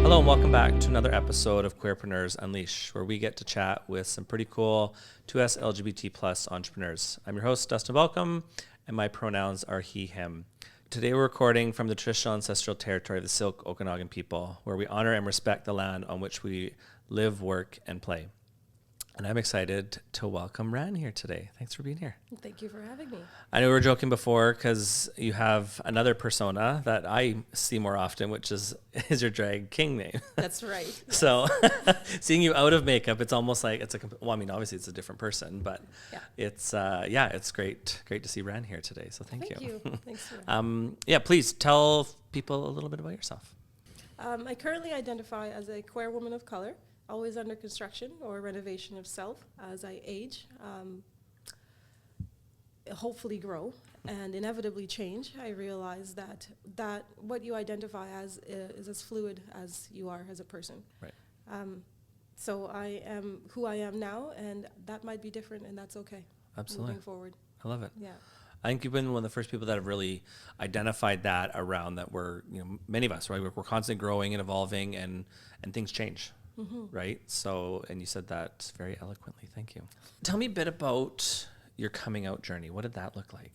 Hello and welcome back to another episode of Queerpreneurs Unleashed, where we get to chat with some pretty cool 2S LGBT plus entrepreneurs. I'm your host, Dustyn Baulkham, and my pronouns are he, him. Today we're recording from the traditional ancestral territory of the Silk Okanagan people, where we honor and respect the land on which we live, work, and play. And I'm excited to welcome Ran here today. Thanks for being here. Thank you for having me. I know we were joking before because you have another persona that I see more often, which is your drag king name. That's right. Yes. So seeing you out of makeup, it's almost like obviously it's a different person, but yeah. it's great to see Ran here today. So thank you. Thanks for please tell people a little bit about yourself. I currently identify as a queer woman of color, always under construction or renovation of self as I age, hopefully grow, and inevitably change. I realize that what you identify as is as fluid as you are as a person. Right. So I am who I am now, and that might be different, and that's okay. Absolutely. Moving forward. I love it. Yeah. I think you've been one of the first people that have really identified that around that we're, many of us, right? We're constantly growing and evolving and things change. Mm-hmm. Right? So, and you said that very eloquently. Thank you. Tell me a bit about your coming out journey. What did that look like?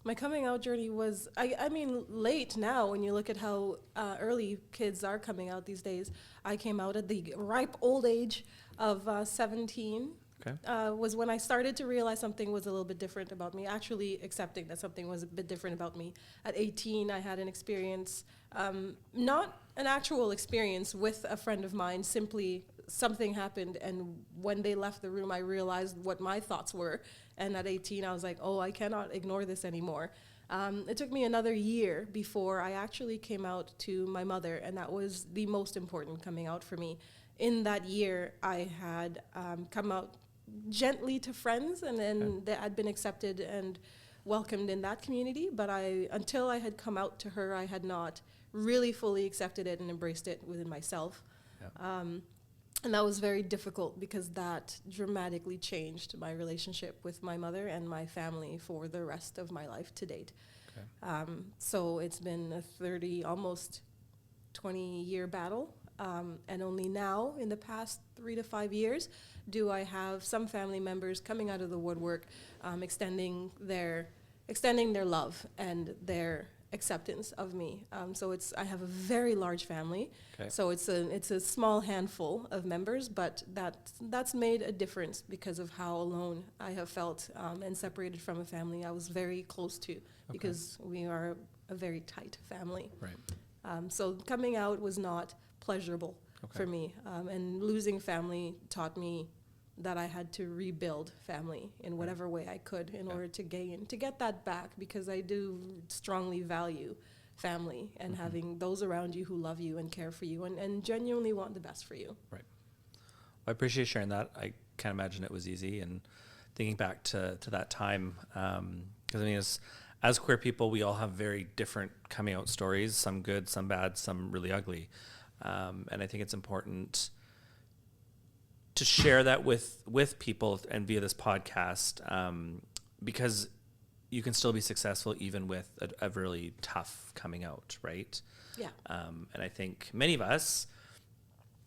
My coming out journey was, I mean, late now when you look at how early kids are coming out these days. I came out at the ripe old age of 17. Okay. Was when I started to realize something was a little bit different about me, actually accepting that something was a bit different about me. At 18, I had an experience, not an actual experience with a friend of mine, simply something happened, and when they left the room, I realized what my thoughts were, and at 18, I was like, oh, I cannot ignore this anymore. It took me another year before I actually came out to my mother, and that was the most important coming out for me. In that year, I had come out gently to friends, and then that had been accepted and welcomed in that community, but until I had come out to her, I had not really fully accepted it and embraced it within myself. Yeah. And that was very difficult because that dramatically changed my relationship with my mother and my family for the rest of my life to date. Okay. So it's been a almost 20-year battle. And only now, in the past 3 to 5 years, do I have some family members coming out of the woodwork, extending their love and their acceptance of me. So I have a very large family. Okay. So it's a small handful of members, but that's made a difference because of how alone I have felt and separated from a family I was very close to, because we are a very tight family. Right. So coming out was not pleasurable for me, and losing family taught me that I had to rebuild family in whatever way I could in order to get that back, because I do strongly value family and having those around you who love you and care for you and genuinely want the best for you. Right. Well, I appreciate sharing that. I can't imagine it was easy, and thinking back to that time, because I mean, as queer people, we all have very different coming out stories, some good, some bad, some really ugly. And I think it's important to share that with people and via this podcast, because you can still be successful even with a really tough coming out, right? Yeah. And I think many of us,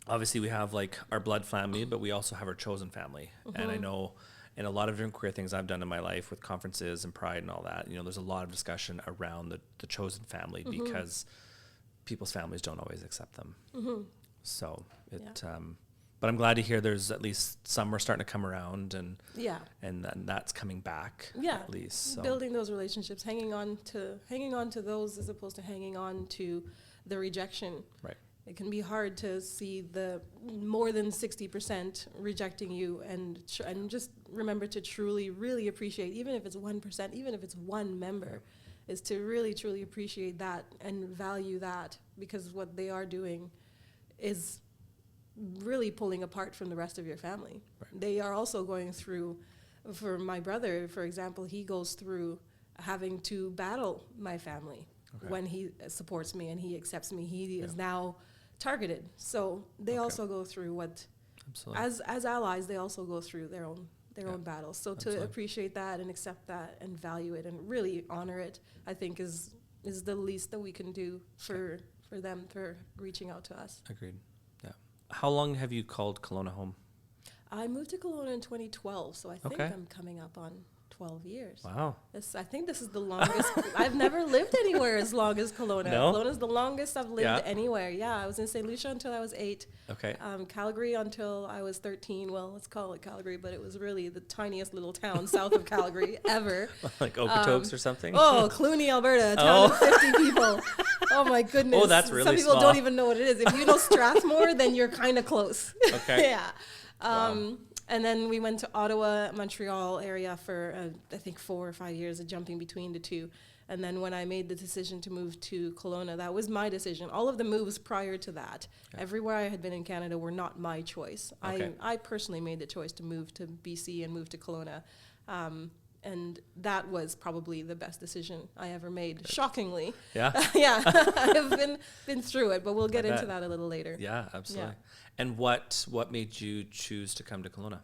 obviously we have like our blood family, but we also have our chosen family. Mm-hmm. And I know in a lot of different queer things I've done in my life with conferences and Pride and all that, there's a lot of discussion around the chosen family, because people's families don't always accept them. Mm-hmm. So but I'm glad to hear there's at least some are starting to come around, and that's coming back. Yeah, at least so. Building those relationships, hanging on to those as opposed to hanging on to the rejection. Right. It can be hard to see the more than 60% rejecting you, and just remember to truly, really appreciate, even if it's 1%, even if it's one member. Is to really, truly appreciate that and value that, because what they are doing is really pulling apart from the rest of your family. Right. They are also going through, for my brother, for example, he goes through having to battle my family when he supports me and he accepts me. He is now targeted. So they also go through what, as allies, they also go through their own battles. So to appreciate that and accept that and value it and really honor it, I think is is the least that we can do for them for reaching out to us. Agreed. Yeah. How long have you called Kelowna home? I moved to Kelowna in 2012, so I think I'm coming up on 12 years. Wow. I think this is the longest. I've never lived anywhere as long as Kelowna. No? Kelowna's the longest I've lived anywhere. Yeah, I was in St. Lucia until I was 8. Okay. Calgary until I was 13. Well, let's call it Calgary, but it was really the tiniest little town south of Calgary ever. Like Okotoks or something? Oh, Cluny, Alberta, a town of 50 people. Oh my goodness. Oh, that's really Some people small. don't even know what it is. If you know Strathmore, then you're kind of close. Okay. Yeah. Wow. And then we went to Ottawa, Montreal area for, I think, 4 or 5 years of jumping between the two. And then when I made the decision to move to Kelowna, that was my decision. All of the moves prior to that, everywhere I had been in Canada, were not my choice. Okay. I personally made the choice to move to BC and move to Kelowna. And that was probably the best decision I ever made, shockingly. Yeah? Yeah, I've been through it, but we'll get into that a little later. Yeah, absolutely. Yeah. And what made you choose to come to Kelowna?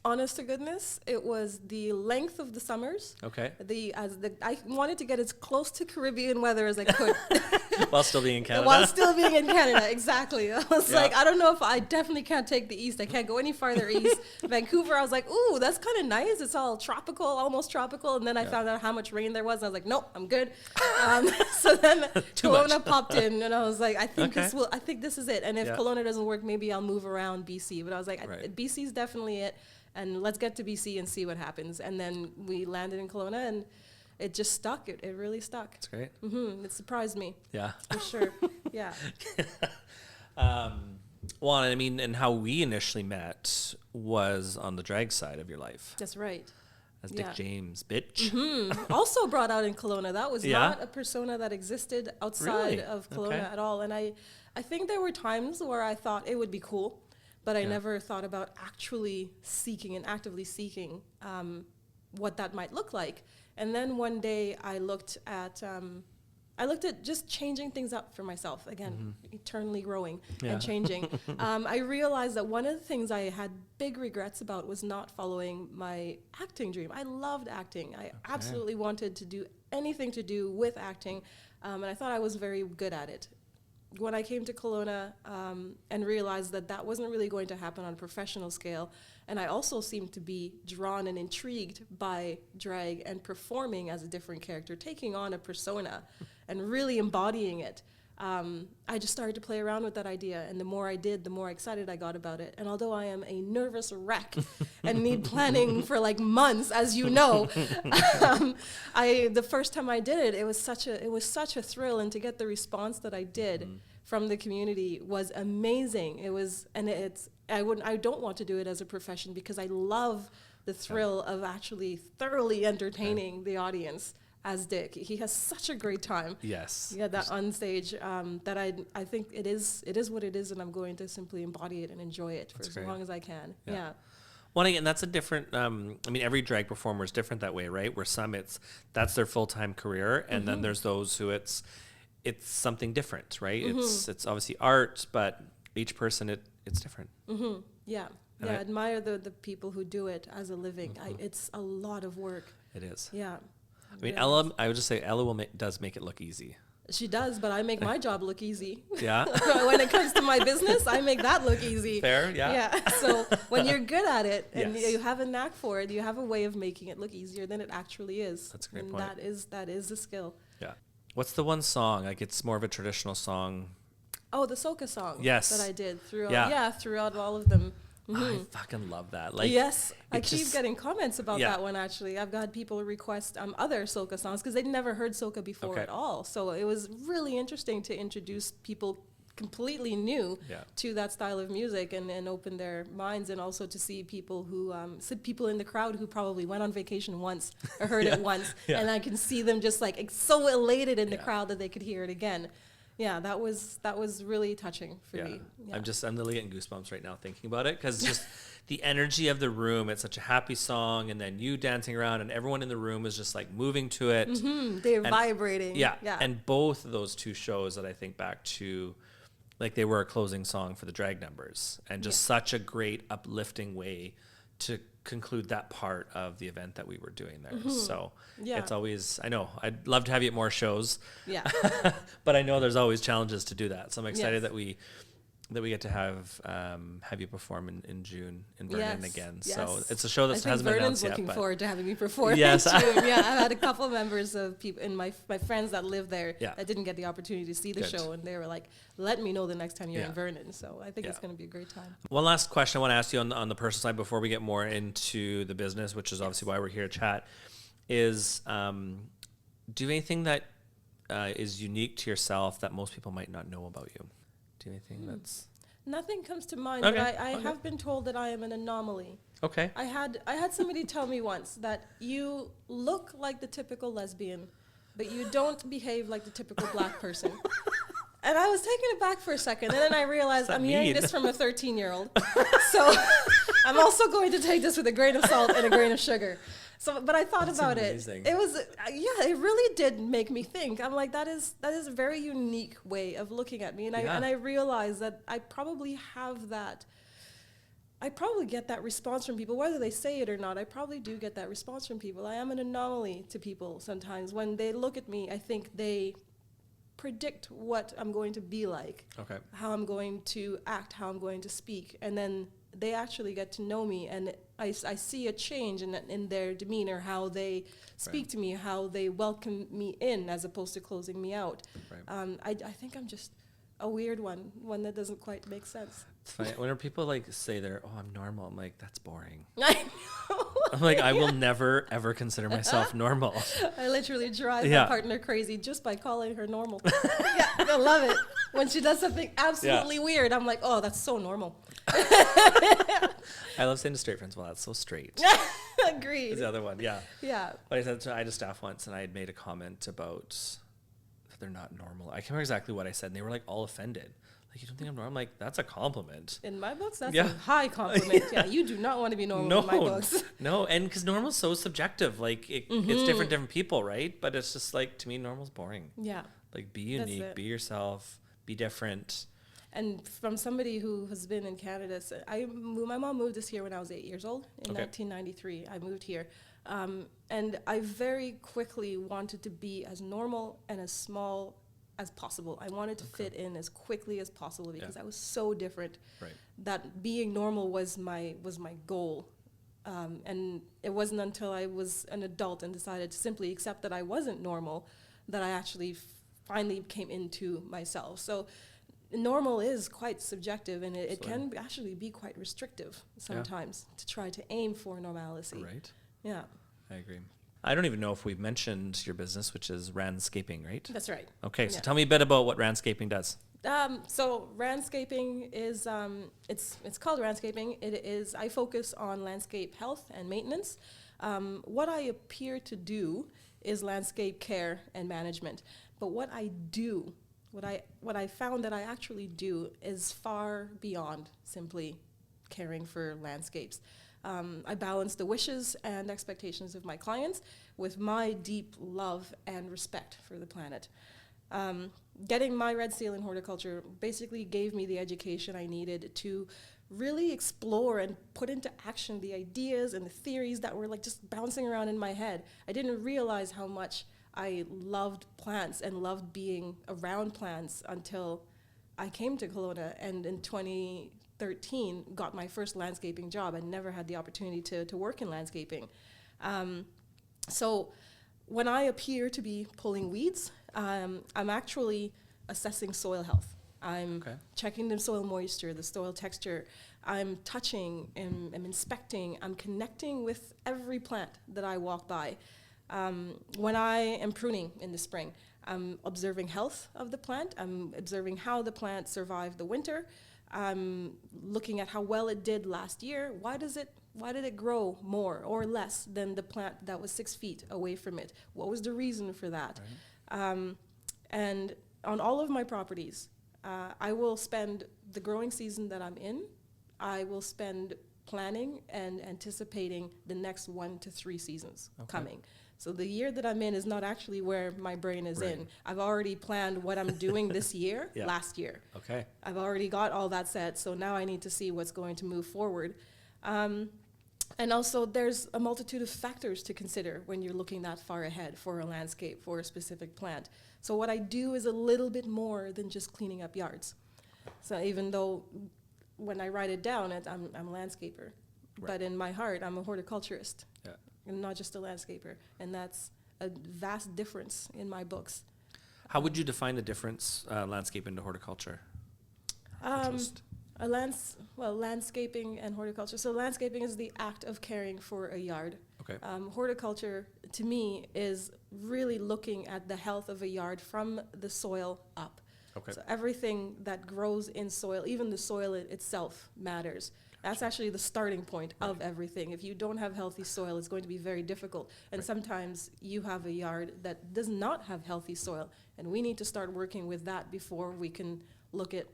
Honest to goodness, it was the length of the summers. Okay. I wanted to get as close to Caribbean weather as I could. While still being in Canada? While still being in Canada, exactly. I was like, I don't know if I definitely can't take the east. I can't go any farther east. Vancouver, I was like, ooh, that's kind of nice. It's all tropical, almost tropical. And then I found out how much rain there was. And I was like, nope, I'm good. So then Kelowna popped in, and I was like, I think this is it. And if Kelowna doesn't work, maybe I'll move around BC. But I was like, BC's definitely it. And let's get to BC and see what happens. And then we landed in Kelowna, and it just stuck. It really stuck. That's great. It surprised me. Yeah. For sure. Yeah. Well, I mean, and how we initially met was on the drag side of your life. That's right. As Dick James, bitch. Also brought out in Kelowna. That was not a persona that existed outside of Kelowna at all. And I think there were times where I thought it would be cool, but I never thought about actually seeking and actively seeking what that might look like. And then one day I looked at just changing things up for myself, again, eternally growing and changing. I realized that one of the things I had big regrets about was not following my acting dream. I loved acting. I absolutely wanted to do anything to do with acting, and I thought I was very good at it. When I came to Kelowna and realized that wasn't really going to happen on a professional scale, and I also seemed to be drawn and intrigued by drag and performing as a different character, taking on a persona and really embodying it, I just started to play around with that idea. And the more I did, the more excited I got about it. And although I am a nervous wreck and need planning for like months, as you know, the first time I did it, it was such a thrill. And to get the response that I did from the community was amazing. I don't want to do it as a profession because I love the thrill of actually thoroughly entertaining the audience. As Dick, he has such a great time. Yes. Yeah, that on stage that I think it is what it is, and I'm going to simply embody it and enjoy it for as long as I can. Yeah. Well, again, that's a different. I mean, every drag performer is different that way, right? Where some that's their full-time career, and then there's those who it's something different, right? It's obviously art, but each person it's different. Yeah. I admire the people who do it as a living. It's a lot of work. It is. Yeah. I mean, Ella, I would just say Ella does make it look easy. She does, but I make my job look easy. Yeah. When it comes to my business, I make that look easy. Fair, yeah. Yeah. So when you're good at it and you have a knack for it, you have a way of making it look easier than it actually is. That's a great point. That is a skill. Yeah. What's the one song? Like, it's more of a traditional song. Oh, the soca song. Yes. That I did throughout all of them. I fucking love that. Like, yes, I keep getting comments about that one, actually. I've got people request other soca songs because they'd never heard soca before at all. So it was really interesting to introduce people completely new to that style of music and open their minds, and also to see people who people in the crowd who probably went on vacation once or heard it once, and I can see them just like so elated in the crowd that they could hear it again. Yeah, that was really touching for me. Yeah. I'm literally getting goosebumps right now thinking about it, because just the energy of the room. It's such a happy song, and then you dancing around, and everyone in the room is just like moving to it. They're vibrating. Yeah, and both of those two shows that I think back to, like, they were a closing song for the drag numbers, and just such a great uplifting way to conclude that part of the event that we were doing there. So Yeah. it's always, I know, I'd love to have you at more shows, Yeah. but I know there's always challenges to do that. So I'm excited Yes. that we get to have you perform in June in Vernon again. Yes. So it's a show that I think hasn't been Vernon's announced yet. looking But forward to having me perform Yes. in June. Yeah, I've had a couple members of people and my friends that live there Yeah. that didn't get the opportunity to see the Good. show, and they were like, "Let me know the next time you're Yeah. in Vernon." So I think it's Yeah. going to be a great time. One last question I want to ask you on the personal side before we get more into the business, which is obviously why we're here to chat, is do you have anything that is unique to yourself that most people might not know about you? Do you have anything that's... Nothing comes to mind, Okay. but I Okay. have been told that I am an anomaly. Okay. I had somebody tell me once that you look like the typical lesbian, but you don't behave like the typical black person. And I was taken aback for a second, and then I realized I'm hearing this from a 13-year-old. So I'm also going to take this with a grain of salt and a grain of sugar. So, but I thought That's about amazing. it. It was, it really did make me think. I'm like, that is a very unique way of looking at me. And I realized that I probably have that. I probably get that response from people, whether they say it or not. I probably do get that response from people. I am an anomaly to people sometimes. When they look at me, I think they predict what I'm going to be like, Okay. how I'm going to act, how I'm going to speak, and then they actually get to know me, and I see a change in their demeanor, how they speak to me, how they welcome me in as opposed to closing me out. Right. I think I'm just a weird one that doesn't quite make sense. It's funny. Whenever people like say I'm normal, I'm like, that's boring. I know. I'm like, I will never, ever consider myself normal. I literally drive Yeah. my partner crazy just by calling her normal. Yeah, I love it. When she does something absolutely weird, I'm like, oh, that's so normal. I love saying to straight friends, well, that's so straight. Agreed. Is the other one, yeah. Yeah. But I had a staff once, and I had made a comment about that they're not normal. I can't remember exactly what I said, and they were like all offended. Like, you don't think I'm normal? I'm like, that's a compliment. In my books, that's Yeah. a high compliment. Yeah, you do not want to be normal in my books. No, and because normal's so subjective. Like, it's different people, right? But it's just like, to me, normal's boring. Yeah. Like, be unique, be yourself, be different. And from somebody who has been in Canada, so my mom moved us here when I was 8 years old. In 1993, I moved here. And I very quickly wanted to be as normal and as small as possible. I wanted to fit in as quickly as possible because I was so different. Right. That being normal was my goal. And it wasn't until I was an adult and decided to simply accept that I wasn't normal that I actually finally came into myself. So normal is quite subjective, and it can actually be quite restrictive sometimes to try to aim for normalcy. Right. Yeah. I agree. I don't even know if we've mentioned your business, which is Ranscaping, right? That's right. Okay, so tell me a bit about what Ranscaping does. So Ranscaping is, it's called Ranscaping. It is, I focus on landscape health and maintenance. What I appear to do is landscape care and management. But what I do, what I found that I actually do is far beyond simply caring for landscapes. I balance the wishes and expectations of my clients with my deep love and respect for the planet. Getting my Red Seal in horticulture basically gave me the education I needed to really explore and put into action the ideas and the theories that were like just bouncing around in my head. I didn't realize how much I loved plants and loved being around plants until I came to Kelowna, and in 2013 got my first landscaping job. I never had the opportunity to work in landscaping. So when I appear to be pulling weeds, I'm actually assessing soil health. I'm checking the soil moisture, the soil texture. I'm touching and I'm inspecting. I'm connecting with every plant that I walk by. When I am pruning in the spring, I'm observing health of the plant. I'm observing how the plant survived the winter. I'm looking at how well it did last year. Why did it grow more or less than the plant that was 6 feet away from it? What was the reason for that? Right. And on all of my properties, I will spend the growing season that I'm in, I will spend planning and anticipating the next 1 to 3 seasons coming. So the year that I'm in is not actually where my brain is in. I've already planned what I'm doing this year, last year. Okay. I've already got all that set, so now I need to see what's going to move forward. And also, there's a multitude of factors to consider when you're looking that far ahead for a landscape, for a specific plant. So what I do is a little bit more than just cleaning up yards. So even though when I write it down, I'm a landscaper, but in my heart, I'm a horticulturist, and not just a landscaper. And that's a vast difference in my books. How would you define the difference, landscape into horticulture? Landscaping and horticulture. So landscaping is the act of caring for a yard. Okay. Horticulture, to me, is really looking at the health of a yard from the soil up. Okay. So everything that grows in soil, even the soil itself, matters. That's actually the starting point of everything. If you don't have healthy soil, it's going to be very difficult. And sometimes you have a yard that does not have healthy soil, and we need to start working with that before we can look at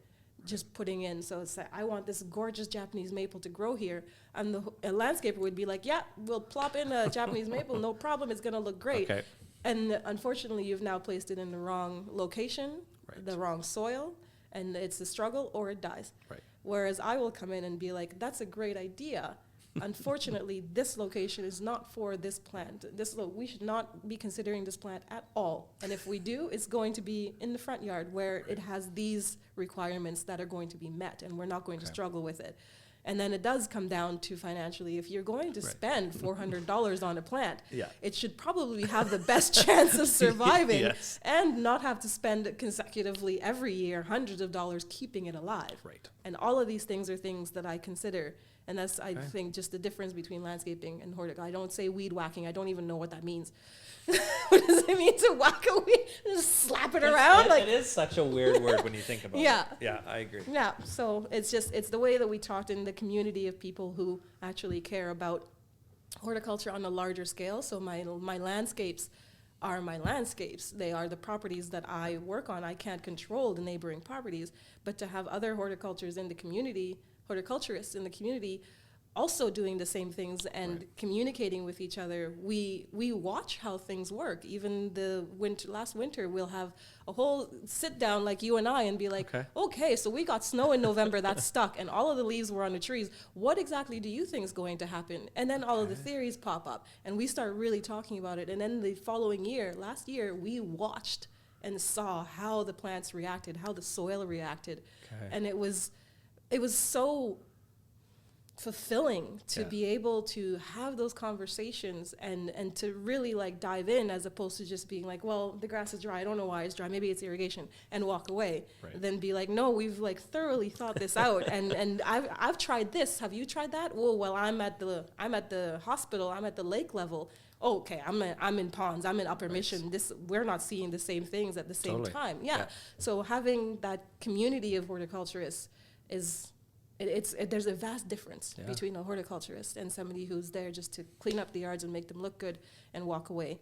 just putting in. So it's like, I want this gorgeous Japanese maple to grow here, and a landscaper would be like, yeah, we'll plop in a Japanese maple, no problem, it's going to look great. Okay. And unfortunately, you've now placed it in the wrong location, the wrong soil, and it's a struggle or it dies. Right. Whereas I will come in and be like, that's a great idea. Unfortunately, this location is not for this plant. We should not be considering this plant at all. And if we do, it's going to be in the front yard where it has these requirements that are going to be met, and we're not going to struggle with it. And then it does come down to financially. If you're going to spend $400 on a plant, it should probably have the best chance of surviving and not have to spend consecutively every year hundreds of dollars keeping it alive. Right. And all of these things are things that I consider. And that's, I think, just the difference between landscaping and horticulture. I don't say weed whacking. I don't even know what that means. What does it mean to whack a weed? Just slap it around? It is such a weird word when you think about it. Yeah, I agree. Yeah, so it's the way that we talked in the community of people who actually care about horticulture on a larger scale. So my landscapes are my landscapes. They are the properties that I work on. I can't control the neighboring properties, but to have other horticulturists in the community also doing the same things and communicating with each other, we watch how things work. Even last winter, we'll have a whole sit down like you and I and be like, okay, so we got snow in November that stuck and all of the leaves were on the trees. What exactly do you think is going to happen? And then all of the theories pop up and we start really talking about it. And then the following year, last year, we watched and saw how the plants reacted, how the soil reacted. And it was so fulfilling to be able to have those conversations and to really like dive in, as opposed to just being like, well, the grass is dry, I don't know why it's dry, maybe it's irrigation, and walk away. Then be like, no, we've like thoroughly thought this out, and I've tried this, have you tried that? Oh, well, I'm at the hospital, I'm at the lake level. Oh, okay, I'm in ponds, I'm in upper mission. We're not seeing the same things at the same time. So having that community of horticulturists there's a vast difference between a horticulturist and somebody who's there just to clean up the yards and make them look good and walk away.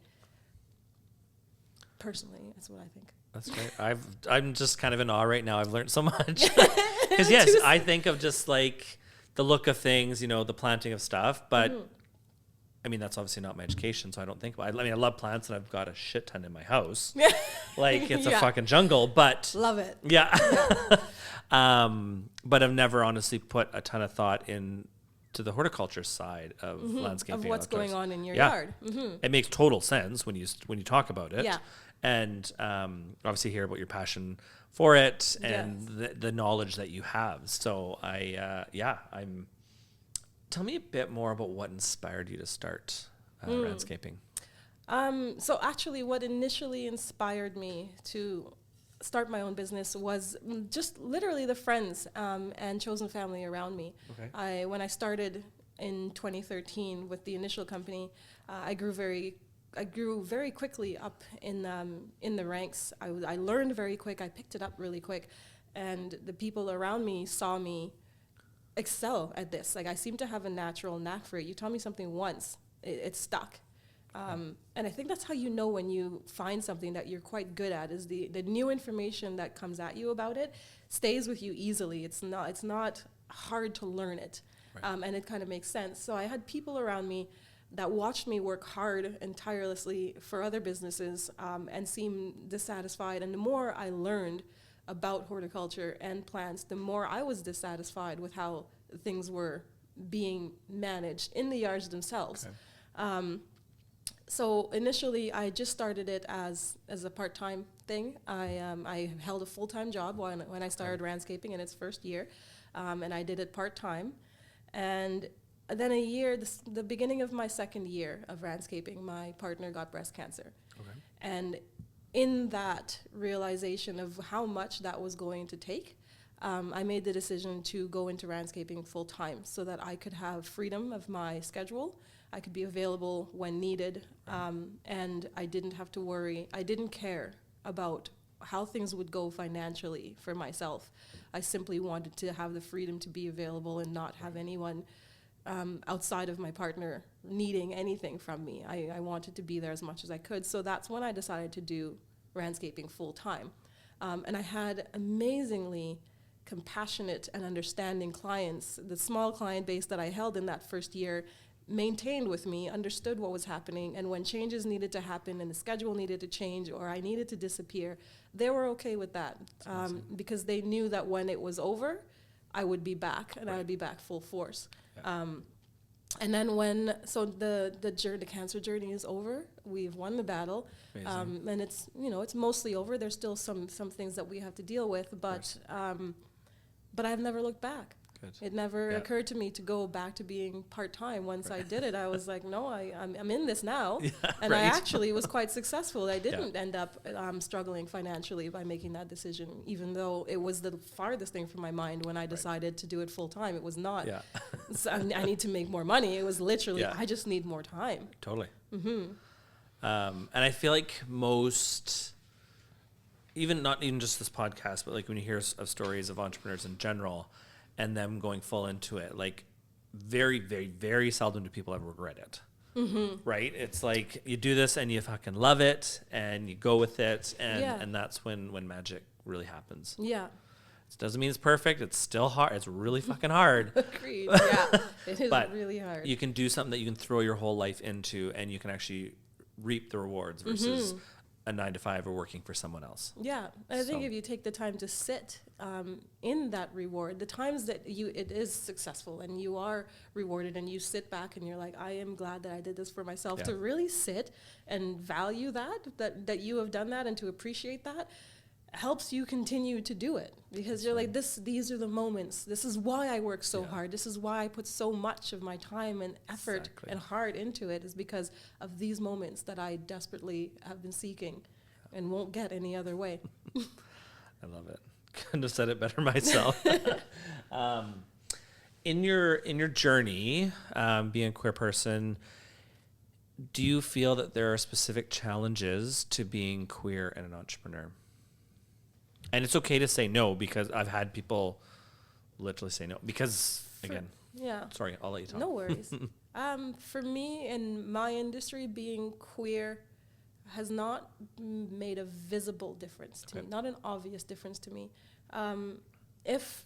Personally, that's what I think. That's great. I'm just kind of in awe right now. I've learned so much. Because I think of just like the look of things, the planting of stuff, but I mean, that's obviously not my education, so I don't think about it. I mean, I love plants and I've got a shit ton in my house. Like it's a fucking jungle, but love it. But I've never honestly put a ton of thought into the horticulture side of landscaping. Of what's going on in your yard. It makes total sense when you talk about it. And obviously hear about your passion for it and the knowledge that you have. So tell me a bit more about what inspired you to start Ranscaping. So actually what initially inspired me to start my own business was just literally the friends and chosen family around me. When I started in 2013 with the initial company, I grew very quickly up in the ranks. I learned very quick. I picked it up really quick, and the people around me saw me excel at this. Like I seem to have a natural knack for it. You tell me something once, it stuck. And I think that's how you know when you find something that you're quite good at, is the new information that comes at you about it stays with you easily. It's not hard to learn it. And it kind of makes sense. So I had people around me that watched me work hard and tirelessly for other businesses and seemed dissatisfied. And the more I learned about horticulture and plants, the more I was dissatisfied with how things were being managed in the yards themselves. Okay. So initially, I just started it as a part-time thing. I held a full-time job when I started Ranscaping in its first year, and I did it part-time. And then the beginning of my second year of Ranscaping, my partner got breast cancer. Okay. And in that realization of how much that was going to take, I made the decision to go into Ranscaping full-time so that I could have freedom of my schedule. I could be available when needed, and I didn't have to worry. I didn't care about how things would go financially for myself. I simply wanted to have the freedom to be available and not have anyone outside of my partner needing anything from me. I wanted to be there as much as I could. So that's when I decided to do Ranscaping full-time. And I had amazingly compassionate and understanding clients. The small client base that I held in that first year maintained with me, understood what was happening, and when changes needed to happen and the schedule needed to change or I needed to disappear, they were okay with that, because they knew that when it was over, I would be back, and I would be back full force. Yeah. And then the cancer journey is over, we've won the battle, and it's mostly over. There's still some things that we have to deal with, but I've never looked back. Good. It never occurred to me to go back to being part-time. Once I did it, I was like, no, I'm in this now. And I actually was quite successful. I didn't end up struggling financially by making that decision, even though it was the farthest thing from my mind when I decided to do it full-time. It was not, so I need to make more money. It was literally, I just need more time. Totally. Mm-hmm. And I feel like most, not even just this podcast, but like when you hear of stories of entrepreneurs in general, and them going full into it, like very, very, very seldom do people ever regret it. Mm-hmm. Right? It's like you do this and you fucking love it and you go with it, and that's when magic really happens. Yeah. It doesn't mean it's perfect. It's still hard. It's really fucking hard. Agreed. Yeah. It is really hard. You can do something that you can throw your whole life into and you can actually reap the rewards versus a 9-to-5 or working for someone else. Yeah. I think if you take the time to sit in that reward, the times that it is successful and you are rewarded and you sit back and you're like, I am glad that I did this for myself, to really sit and value that you have done that and to appreciate that helps you continue to do it, because you're like, these are the moments. This is why I work so hard. This is why I put so much of my time and effort and heart into it, is because of these moments that I desperately have been seeking and won't get any other way. I love it. Couldn't have said it better myself. In your journey, being a queer person, do you feel that there are specific challenges to being queer and an entrepreneur? And it's okay to say no, because I've had people literally say no. Because, sorry, I'll let you talk. No worries. For me, in my industry, being queer has not made a visible difference to me, not an obvious difference to me. If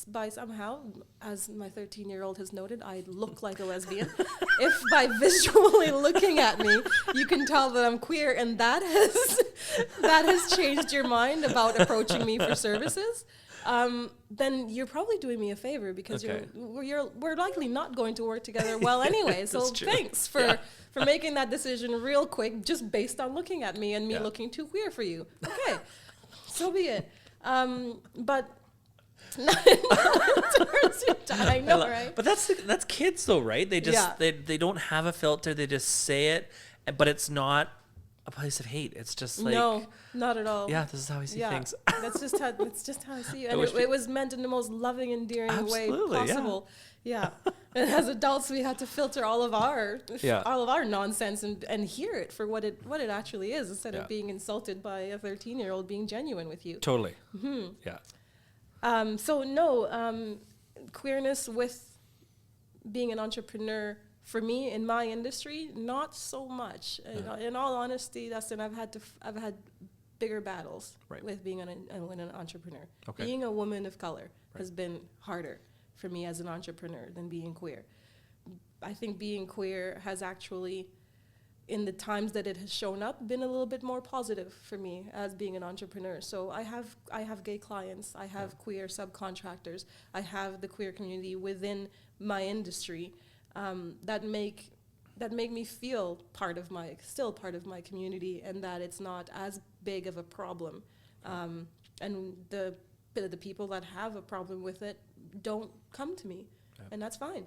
by somehow, as my 13-year-old has noted, I look like a lesbian, if by visually looking at me, you can tell that I'm queer, and that has changed your mind about approaching me for services, then you're probably doing me a favor, because we're likely not going to work together well anyway. So thanks for making that decision real quick, just based on looking at me and me looking too queer for you. Okay, so be it. But I know, right? But that's kids though, right? They just they don't have a filter. They just say it, but it's not a place of hate. It's just like, no, not at all. Yeah, this is how I see things. That's just how I see it. And it was meant in the most loving, endearing way possible. Yeah. And as adults, we had to filter all of our nonsense and hear it for what it actually is, instead of being insulted by a 13-year-old being genuine with you. Totally. Mm-hmm. Yeah. Queerness with being an entrepreneur, for me in my industry, not so much. In all honesty, Dustyn, I've had bigger battles with being an entrepreneur. Okay. Being a woman of color has been harder for me as an entrepreneur than being queer. I think being queer has actually in the times that it has shown up, been a little bit more positive for me as being an entrepreneur. So I have gay clients, I have queer subcontractors, I have the queer community within my industry that make me feel still part of my community, and that it's not as big of a problem. And the people that have a problem with it don't come to me, and that's fine.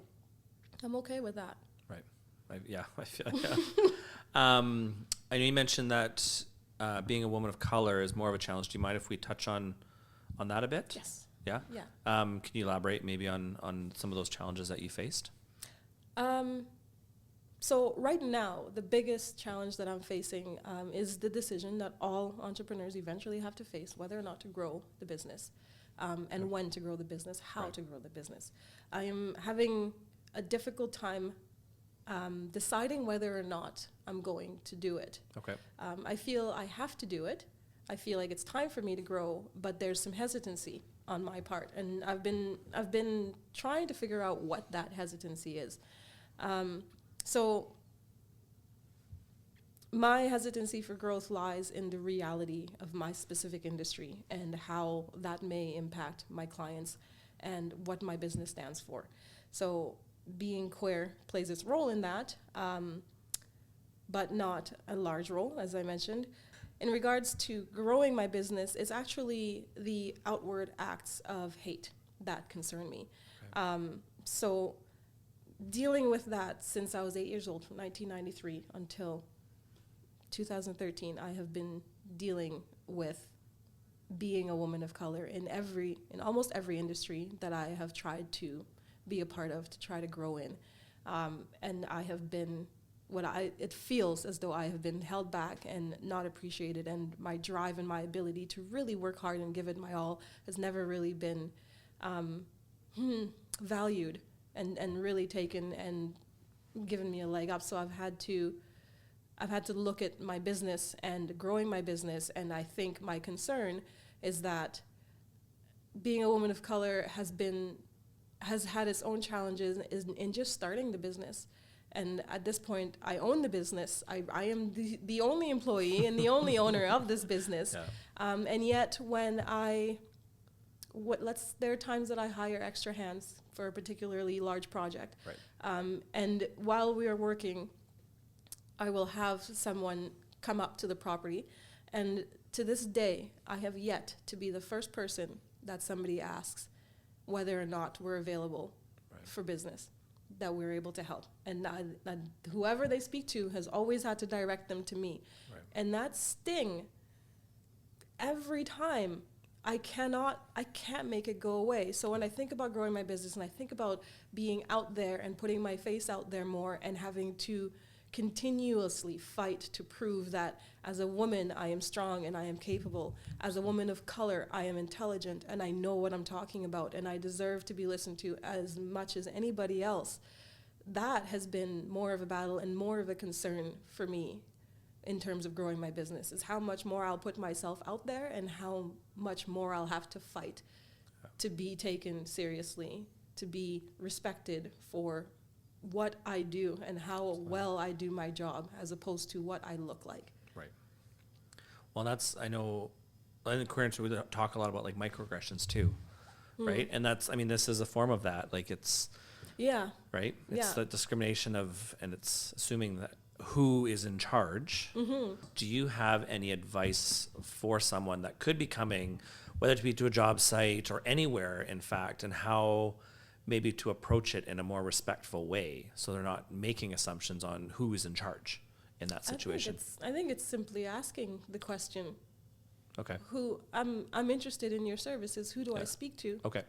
I'm okay with that. Right. I feel I know you mentioned that being a woman of color is more of a challenge. Do you mind if we touch on that a bit? Yes. Yeah? Yeah. Can you elaborate maybe on some of those challenges that you faced? So right now, the biggest challenge that I'm facing is the decision that all entrepreneurs eventually have to face, whether or not to grow the business, and when to grow the business, how to grow the business. I am having a difficult time deciding whether or not I'm going to do it. Okay. I feel I have to do it. I feel like it's time for me to grow, but there's some hesitancy on my part, and I've been trying to figure out what that hesitancy is. So my hesitancy for growth lies in the reality of my specific industry and how that may impact my clients and what my business stands for. So being queer plays its role in that, but not a large role, as I mentioned. In regards to growing my business, it's actually the outward acts of hate that concern me. Okay. So dealing with that since I was 8 years old, from 1993 until 2013, I have been dealing with being a woman of color in almost every industry that I have tried to be a part of, to try to grow in. And I have been, it feels as though I have been held back and not appreciated, and my drive and my ability to really work hard and give it my all has never really been valued and really taken and given me a leg up. So I've had to look at my business and growing my business, and I think my concern is that being a woman of color has had its own challenges in just starting the business. And at this point, I own the business. I am the only employee and the only owner of this business. Yeah. And yet when there are times that I hire extra hands for a particularly large project. Right. And while we are working, I will have someone come up to the property. And to this day, I have yet to be the first person that somebody asks whether or not we're available for business, that we're able to help. And whoever they speak to has always had to direct them to me. Right. And that sting, every time, I can't make it go away. So when I think about growing my business and I think about being out there and putting my face out there more and having to continuously fight to prove that as a woman I am strong and I am capable, as a woman of color I am intelligent and I know what I'm talking about and I deserve to be listened to as much as anybody else, that has been more of a battle and more of a concern for me in terms of growing my business, is how much more I'll put myself out there and how much more I'll have to fight to be taken seriously, to be respected for what I do and how well I do my job as opposed to what I look like. Right. Well, I know in Queerpreneurs we talk a lot about like microaggressions too, right? And this is a form of that. Like it's, right? It's the discrimination and it's assuming that who is in charge. Mm-hmm. Do you have any advice for someone that could be coming, whether it be to a job site or anywhere, in fact, and how maybe to approach it in a more respectful way so they're not making assumptions on who is in charge in that situation? I think it's simply asking the question. Okay. I'm interested in your services. Who do I speak to? Okay.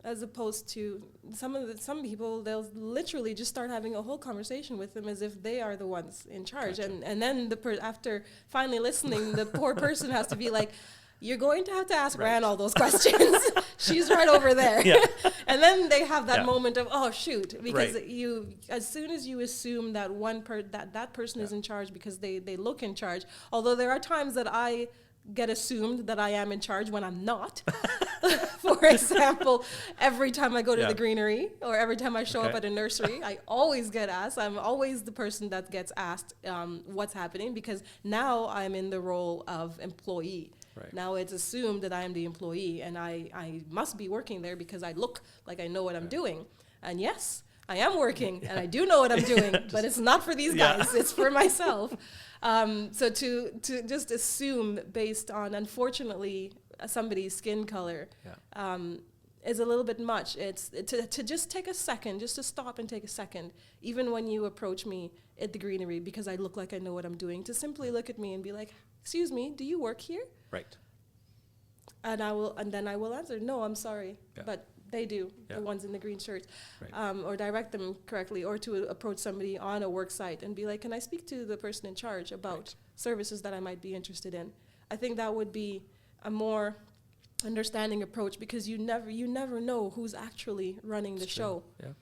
As opposed to some people, they'll literally just start having a whole conversation with them as if they are the ones in charge. Gotcha. And then after finally listening, the poor person has to be like, you're going to have to ask Ran all those questions. She's right over there. Yeah. And then they have that moment of, oh, shoot, because as soon as you assume that that person is in charge because they look in charge, although there are times that I get assumed that I am in charge when I'm not for For example, every time I go to Yeah. the greenery or every time I show up Okay. at a nursery, I always get asked. I'm always the person that gets asked what's happening, because now I'm in the role of employee. Right. Now it's assumed that I am the employee, and I must be working there because I look like I know what I'm doing. And yes, I am working, and I do know what I'm doing, but it's not for these guys. It's for myself. So to just assume based on, unfortunately, somebody's skin color is a little bit much. It's to just take a second, just to stop and take a second, even when you approach me at the greenery because I look like I know what I'm doing, to simply look at me and be like, "Excuse me, do you work here?" Right. And then I will answer, "No, I'm sorry," but they do, the ones in the green shirts, Right. or direct them correctly, or to approach somebody on a work site and be like, "Can I speak to the person in charge about services that I might be interested in?" I think that would be a more understanding approach, because you never know who's actually running the show. Yeah.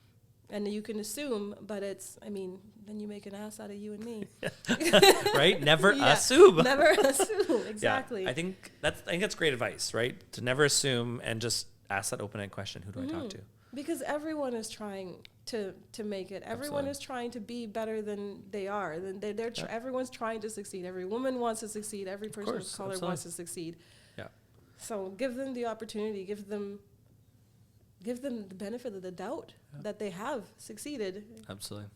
And you can assume, but then you make an ass out of you and me. Right? Never Yeah. assume. Never assume, exactly. Yeah. I think that's great advice, right? To never assume and just ask that open-ended question, who do I talk to? Because everyone is trying to make it. Everyone Absolutely. is trying to be better than they are. Everyone's trying to succeed. Every woman wants to succeed. Every person of color wants to succeed. Yeah. So give them the opportunity. Give them the benefit of the doubt that they have succeeded. Absolutely.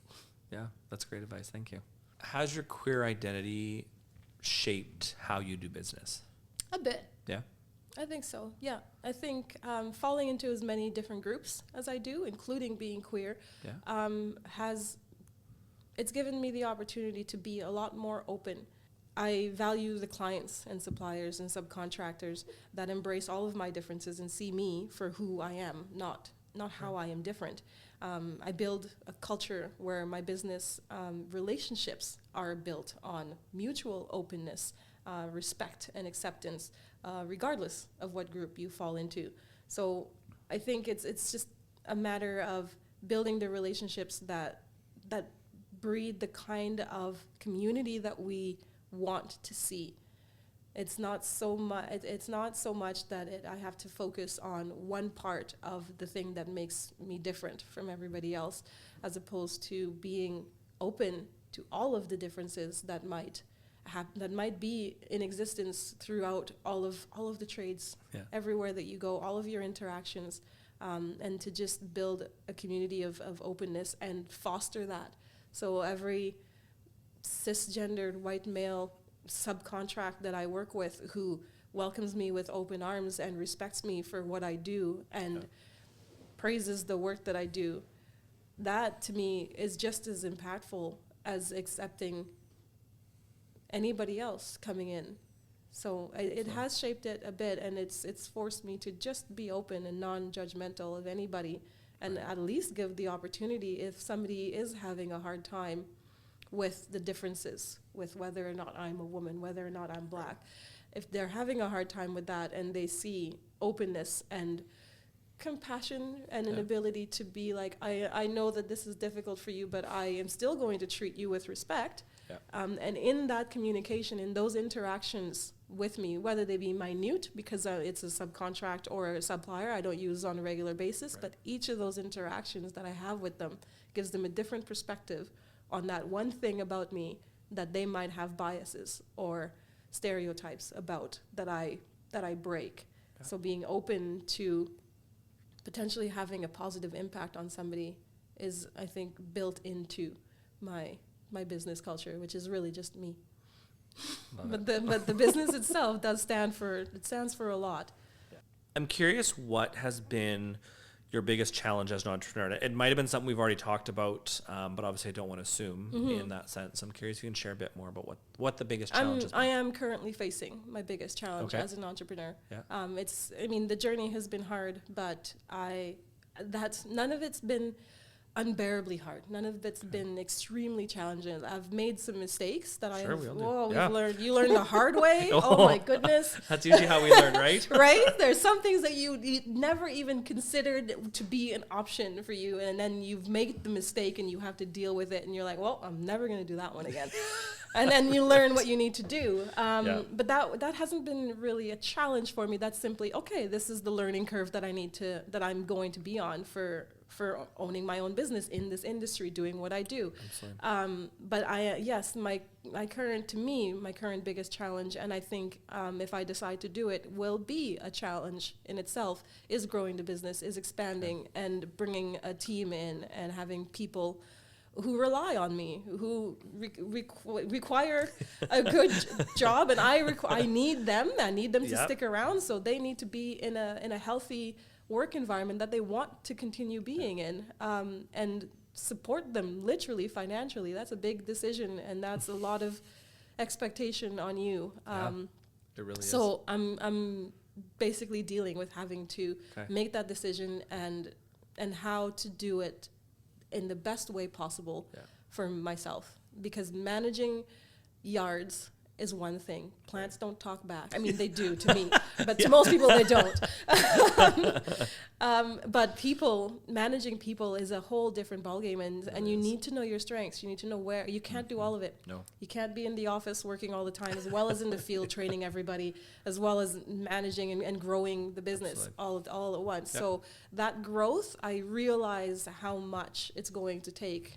Yeah, that's great advice. Thank you. Has your queer identity shaped how you do business? A bit. Yeah. I think so, yeah. I think falling into as many different groups as I do, including being queer, it's given me the opportunity to be a lot more open. I value the clients and suppliers and subcontractors that embrace all of my differences and see me for who I am, not how I am different. I build a culture where my business relationships are built on mutual openness, respect and acceptance, regardless of what group you fall into. So I think it's just a matter of building the relationships that breed the kind of community that we want to see. It's not so much that I have to focus on one part of the thing that makes me different from everybody else, as opposed to being open to all of the differences that might be in existence throughout all of the trades, everywhere that you go, all of your interactions, and to just build a community of openness and foster that. So every cisgendered white male subcontract that I work with who welcomes me with open arms and respects me for what I do and praises the work that I do, that to me is just as impactful as accepting anybody else coming in. So it has shaped it a bit, and it's forced me to just be open and non-judgmental of anybody, and at least give the opportunity if somebody is having a hard time with the differences, with whether or not I'm a woman, whether or not I'm black. If they're having a hard time with that and they see openness and compassion and an ability to be like, I know that this is difficult for you, but I am still going to treat you with respect. And in that communication, in those interactions with me, whether they be minute because it's a subcontract or a supplier I don't use on a regular basis, but each of those interactions that I have with them gives them a different perspective on that one thing about me that they might have biases or stereotypes about that I break. So being open to potentially having a positive impact on somebody is, I think, built into my business culture, which is really just me. But the business itself stands for a lot. I'm curious what has been your biggest challenge as an entrepreneur. It might have been something we've already talked about, but obviously I don't want to assume in that sense. I'm curious if you can share a bit more about what the biggest challenge is. I am currently facing my biggest challenge as an entrepreneur. The journey has been hard, but none of it's been unbearably hard. None of it's been extremely challenging. I've made some mistakes that Sure, learned. You learn the hard way. Oh my goodness. That's usually how we learn, right? Right? There's some things that you never even considered to be an option for you, and then you've made the mistake and you have to deal with it, and you're like, well, I'm never going to do that one again. And then you learn what you need to do. But that hasn't been really a challenge for me. That's simply, okay, this is the learning curve that I'm going to be on for owning my own business in this industry, doing what I do. But my current biggest challenge, and I think if I decide to do it, will be a challenge in itself, is growing the business, is expanding and bringing a team in and having people who rely on me, who require a good job, and I need them to stick around, so they need to be in a healthy work environment that they want to continue being in, and support them literally financially. That's a big decision, and that's a lot of expectation on you. It really is. So I'm basically dealing with having to make that decision and how to do it in the best way possible for myself, because managing yards is one thing. Plants don't talk back. I mean, they do to me, but to most people they don't. But managing people is a whole different ballgame, and you need to know your strengths. You need to know where. You can't do all of it. No. You can't be in the office working all the time, as well as in the field training everybody, as well as managing and growing the business all at once. Yep. So that growth, I realize how much it's going to take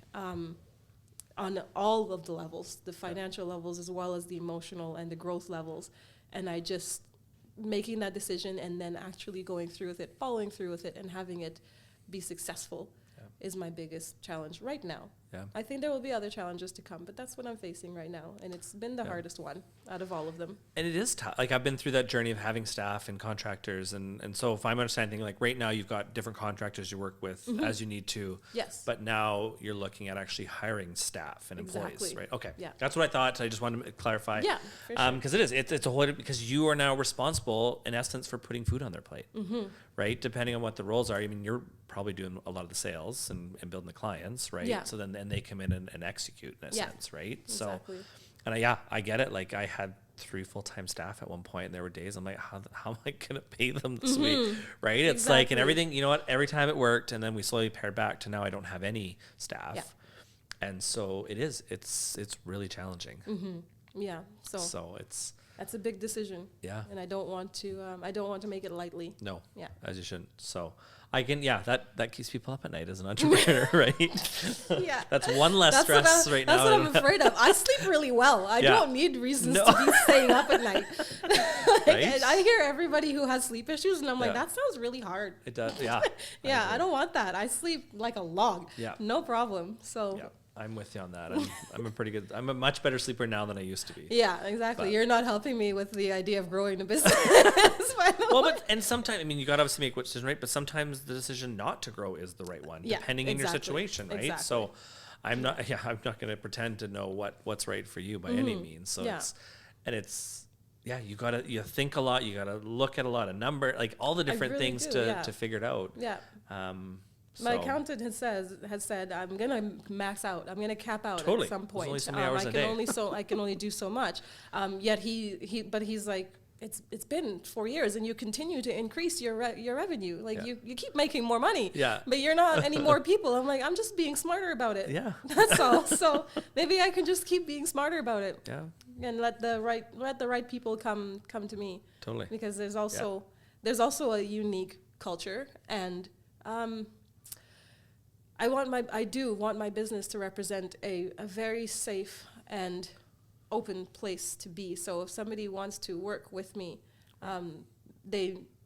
on all of the levels, the financial levels as well as the emotional and the growth levels. And I just making that decision and then actually going through with it, following through with it, and having it be successful is my biggest challenge right now. Yeah. I think there will be other challenges to come, but that's what I'm facing right now. And it's been the hardest one out of all of them. And it is tough. Like, I've been through that journey of having staff and contractors. And so if I'm understanding, like right now you've got different contractors you work with as you need to. Yes. But now you're looking at actually hiring staff and employees, right? Okay. Yeah. That's what I thought. So I just wanted to clarify. Yeah, for sure. Because it's a whole, because you are now responsible in essence for putting food on their plate, right? Depending on what the roles are. I mean, you're probably doing a lot of the sales and building the clients, right? Yeah. So then they come in and execute in a sense, right? Exactly. So, and I get it. Like, I had 3 full-time staff at one point, and there were days I'm like, how am I going to pay them this week? Right. It's like, and everything, you know what, every time it worked, and then we slowly pared back to now I don't have any staff. Yeah. And so it's really challenging. Yeah. So that's a big decision. Yeah. And I don't want to make it lightly. No. Yeah. As you shouldn't. So I can, that keeps people up at night as an entrepreneur, right? Yeah. That's one less stress right now. That's what I'm afraid of. I sleep really well. I don't need reasons to be staying up at night. And I hear everybody who has sleep issues, and I'm like, that sounds really hard. It does. Yeah. I don't want that. I sleep like a log. Yeah. No problem. So. Yeah. I'm with you on that. I'm a much better sleeper now than I used to be. Yeah, exactly. But you're not helping me with the idea of growing a business. And sometimes, I mean, you got to obviously make which decision, right? But sometimes the decision not to grow is the right one, depending on your situation, right? Exactly. So I'm not going to pretend to know what's right for you by any means. So you think a lot, you got to look at a lot of like all the different things to figure it out. Yeah. My accountant has said I'm gonna max out. I'm gonna cap out at some point. Only so many hours a day. I can only do so much. Yet he's like, it's been 4 years and you continue to increase your revenue. Like you keep making more money. Yeah. But you're not any more people. I'm like, I'm just being smarter about it. Yeah. That's all. So maybe I can just keep being smarter about it. Yeah. And let the right people come to me. Totally. Because there's also a unique culture, and I do want my business to represent a very safe and open place to be. So if somebody wants to work with me, I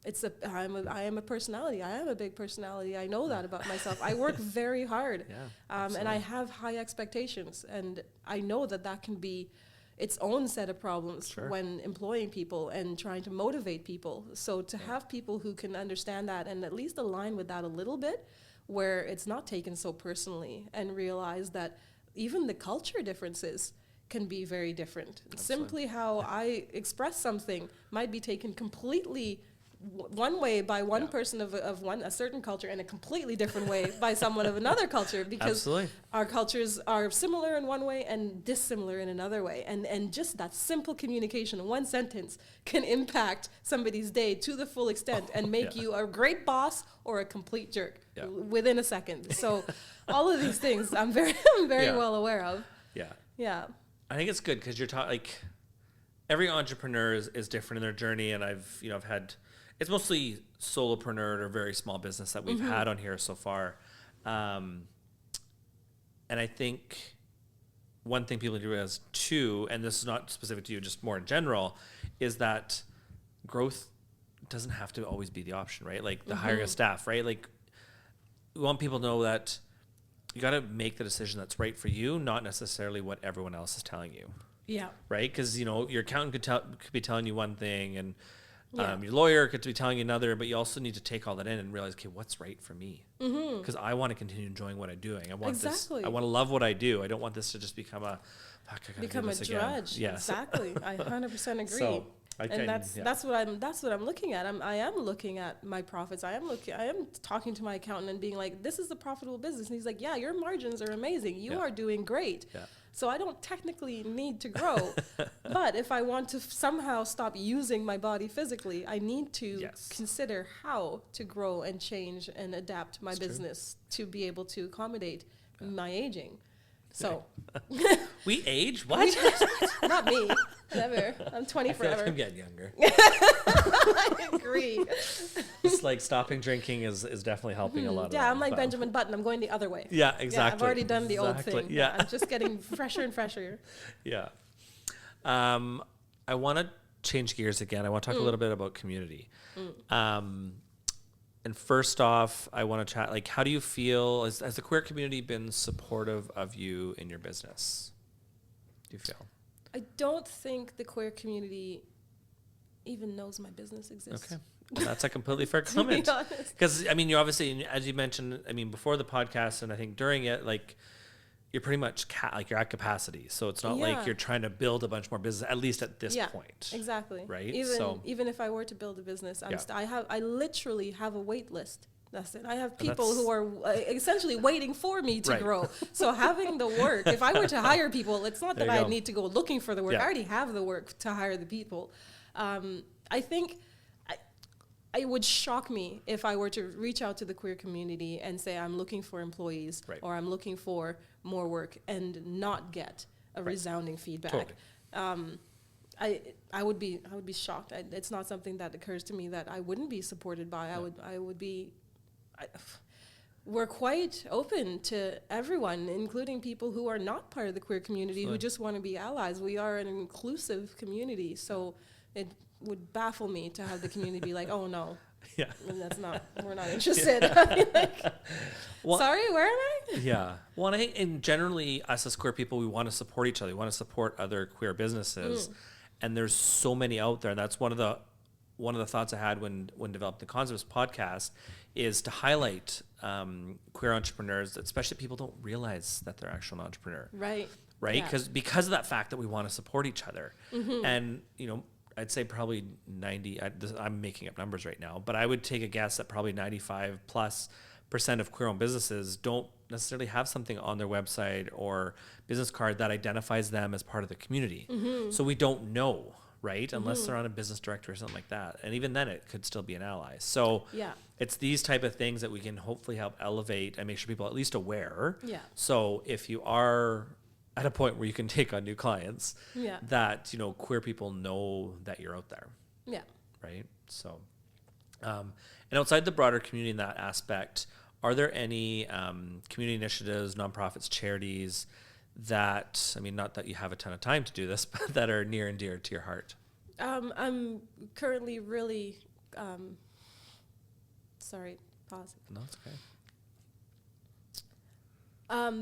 am a personality. I am a big personality. I know that about myself. I work very hard, and I have high expectations, and I know that can be its own set of problems when employing people and trying to motivate people. So to have people who can understand that and at least align with that a little bit, where it's not taken so personally, and realize that even the culture differences can be very different. Absolutely. Simply how I express something might be taken completely one way by one person of a certain culture, and a completely different way by someone of another culture, because Absolutely. our cultures are similar in one way and dissimilar in another way. And just that simple communication in one sentence can impact somebody's day to the full extent and make you a great boss or a complete jerk within a second. So all of these things I'm very well aware of. Yeah. Yeah. I think it's good because you're like every entrepreneur is different in their journey, and I've had, it's mostly solopreneur or very small business that we've had on here so far. And I think one thing people need to realize too, and this is not specific to you, just more in general, is that growth doesn't have to always be the option, right? Like the hiring of staff, right? Like we want people to know that you got to make the decision that's right for you, not necessarily what everyone else is telling you. Yeah. Right? Because, your accountant could be telling you one thing, and your lawyer could be telling you another, but you also need to take all that in and realize, okay, what's right for me? Because I want to continue enjoying what I'm doing. I want this. I want to love what I do. I don't want this to just become a drudge. Yes. Exactly. I 100% agree. So, that's what I'm looking at. I am looking at my profits. I am talking to my accountant and being like, this is a profitable business. And he's like, yeah, your margins are amazing. You are doing great. Yeah. So I don't technically need to grow. But if I want to somehow stop using my body physically, I need to consider how to grow and change and adapt my business to be able to accommodate my aging. So we age? What? Not me. Never. I'm 20 I forever. Like I'm getting younger. I agree. It's like stopping drinking is definitely helping a lot. Yeah, I'm like Benjamin Button. I'm going the other way. Yeah, exactly. Yeah, I've already done the old thing. Yeah. I'm just getting fresher and fresher. Yeah. I want to change gears again. I want to talk a little bit about community. And first off, I want to chat, like, how do you feel, has the queer community been supportive of you in your business? Do you feel? I don't think the queer community even knows my business exists. Okay. Well, that's a completely fair comment. Because, you obviously, as you mentioned, before the podcast and I think during it, like, you're pretty much you're at capacity. So it's not like you're trying to build a bunch more business, at least at this point. Exactly. Right? Even if I were to build a business, I literally have a wait list. That's it. I have people who are essentially waiting for me to grow. So having the work, if I were to hire people, it's not that I need to go looking for the work. I already have the work to hire the people. I think it would shock me if I were to reach out to the queer community and say I'm looking for employees or I'm looking for more work and not get a resounding feedback. Totally. I would be shocked. It's not something that occurs to me that I wouldn't be supported by. I would be. We're quite open to everyone, including people who are not part of the queer community, who just want to be allies. We are an inclusive community, so it would baffle me to have the community be like, oh no, we're not interested. Sorry, where am I? Yeah. Well, and generally us as queer people, we want to support each other. We want to support other queer businesses. And there's so many out there. And that's one of the thoughts I had when developing the Concepts podcast is to highlight queer entrepreneurs, especially people don't realize that they're actually an entrepreneur. Right. Yeah. Because of that fact that we want to support each other. And, I'd say probably 90, I'm making up numbers right now, but I would take a guess that probably 95+% of queer-owned businesses don't necessarily have something on their website or business card that identifies them as part of the community. So we don't know, right? Unless they're on a business directory or something like that. And even then it could still be an ally. So it's these type of things that we can hopefully help elevate and make sure people are at least aware. Yeah. So if you are at a point where you can take on new clients, that, queer people know that you're out there. Yeah. Right. So, and outside the broader community in that aspect, are there any community initiatives, nonprofits, charities that, not that you have a ton of time to do this, but that are near and dear to your heart? I'm currently really, sorry, pause. No, it's okay.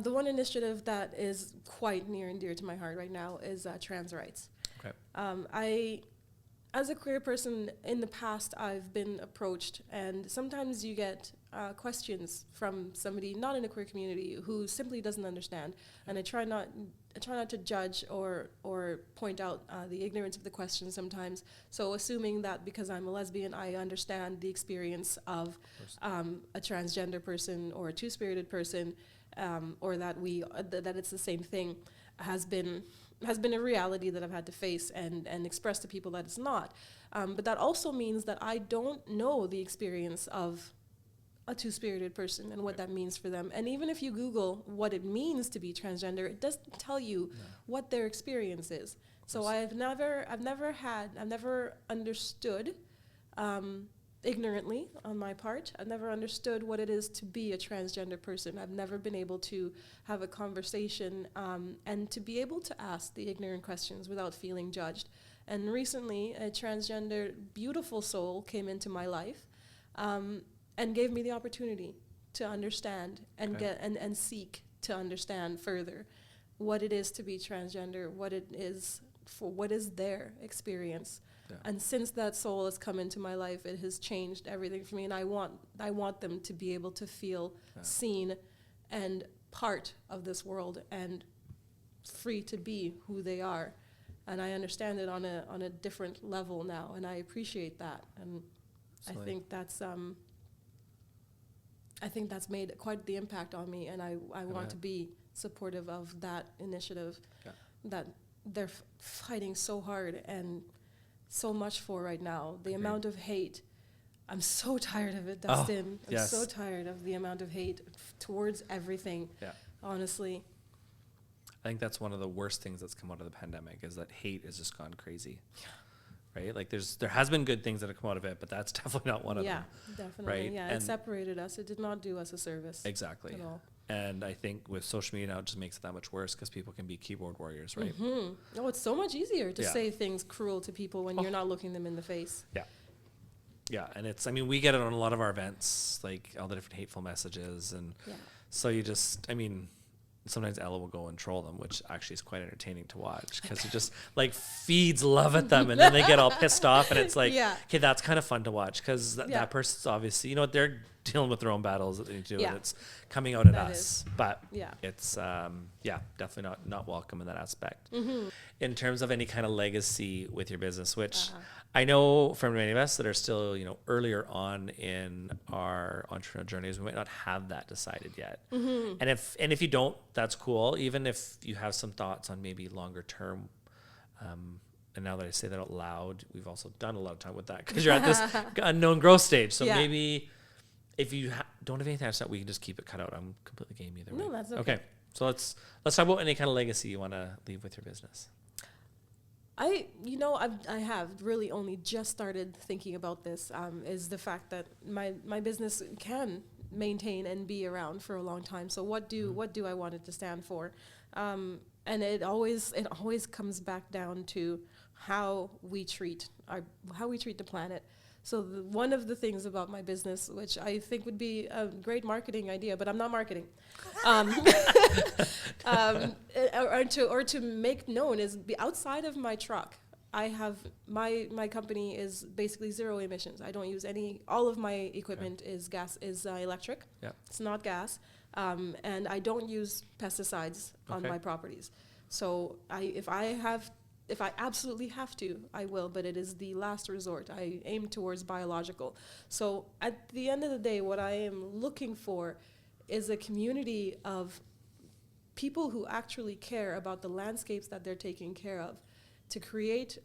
The one initiative that is quite near and dear to my heart right now is trans rights. Okay. As a queer person in the past, I've been approached, and sometimes you get questions from somebody not in a queer community who simply doesn't understand, and I try not to judge or point out the ignorance of the question sometimes. So assuming that because I'm a lesbian, I understand the experience of a transgender person or a two-spirited person, or that that it's the same thing, has been a reality that I've had to face and express to people that it's not. But that also means that I don't know the experience of a two-spirited person and what that means for them. And even if you Google what it means to be transgender, it doesn't tell you what their experience is. So I've never understood, ignorantly on my part, I've never understood what it is to be a transgender person. I've never been able to have a conversation and to be able to ask the ignorant questions without feeling judged. And recently, a transgender beautiful soul came into my life and gave me the opportunity to understand and and seek to understand further what it is to be transgender, what is their experience. Yeah. And since that soul has come into my life, it has changed everything for me. And I want them to be able to feel seen and part of this world and free to be who they are. And I understand it on a different level now, and I appreciate that. And Absolutely. I think that's made quite the impact on me, and I want to be supportive of that initiative that they're fighting so hard and so much for right now. The amount of hate, I'm so tired of it, Dustyn. I'm so tired of the amount of hate towards everything, honestly. I think that's one of the worst things that's come out of the pandemic, is that hate has just gone crazy. Right? Like there has been good things that have come out of it, but that's definitely not one of them. Yeah, definitely. Right? Yeah, it separated us. It did not do us a service. Exactly. At all. And I think with social media now, it just makes it that much worse because people can be keyboard warriors, right? Mm-hmm. Oh, it's so much easier to say things cruel to people when you're not looking them in the face. Yeah. Yeah, and we get it on a lot of our events, like all the different hateful messages. And so you just, sometimes Ella will go and troll them, which actually is quite entertaining to watch because it just like feeds love at them, and then they get all pissed off, and it's like, okay, that's kind of fun to watch because that person's obviously, they're dealing with their own battles that they need to do, and it's coming out at us. But it's definitely not welcome in that aspect. Mm-hmm. In terms of any kind of legacy with your business, which I know from many of us that are still, earlier on in our entrepreneurial journeys, we might not have that decided yet. Mm-hmm. And if you don't, that's cool. Even if you have some thoughts on maybe longer term, and now that I say that out loud, we've also done a lot of time with that because you're at this unknown growth stage. So maybe if you don't have anything else that, we can just keep it cut out. I'm completely game either way. No, that's okay. Okay, so let's talk about any kind of legacy you want to leave with your business. I have really only just started thinking about this, is the fact that my business can maintain and be around for a long time. So what do I want it to stand for? And it always comes back down to how we treat the planet. So one of the things about my business, which I think would be a great marketing idea, but I'm not marketing, or to make known, is outside of my truck. I have my company is basically zero emissions. I don't use all of my equipment is electric. Yeah. It's not gas. And I don't use pesticides on my properties. So if I absolutely have to, I will, but it is the last resort. I aim towards biological. So at the end of the day, what I am looking for is a community of people who actually care about the landscapes that they're taking care of, to create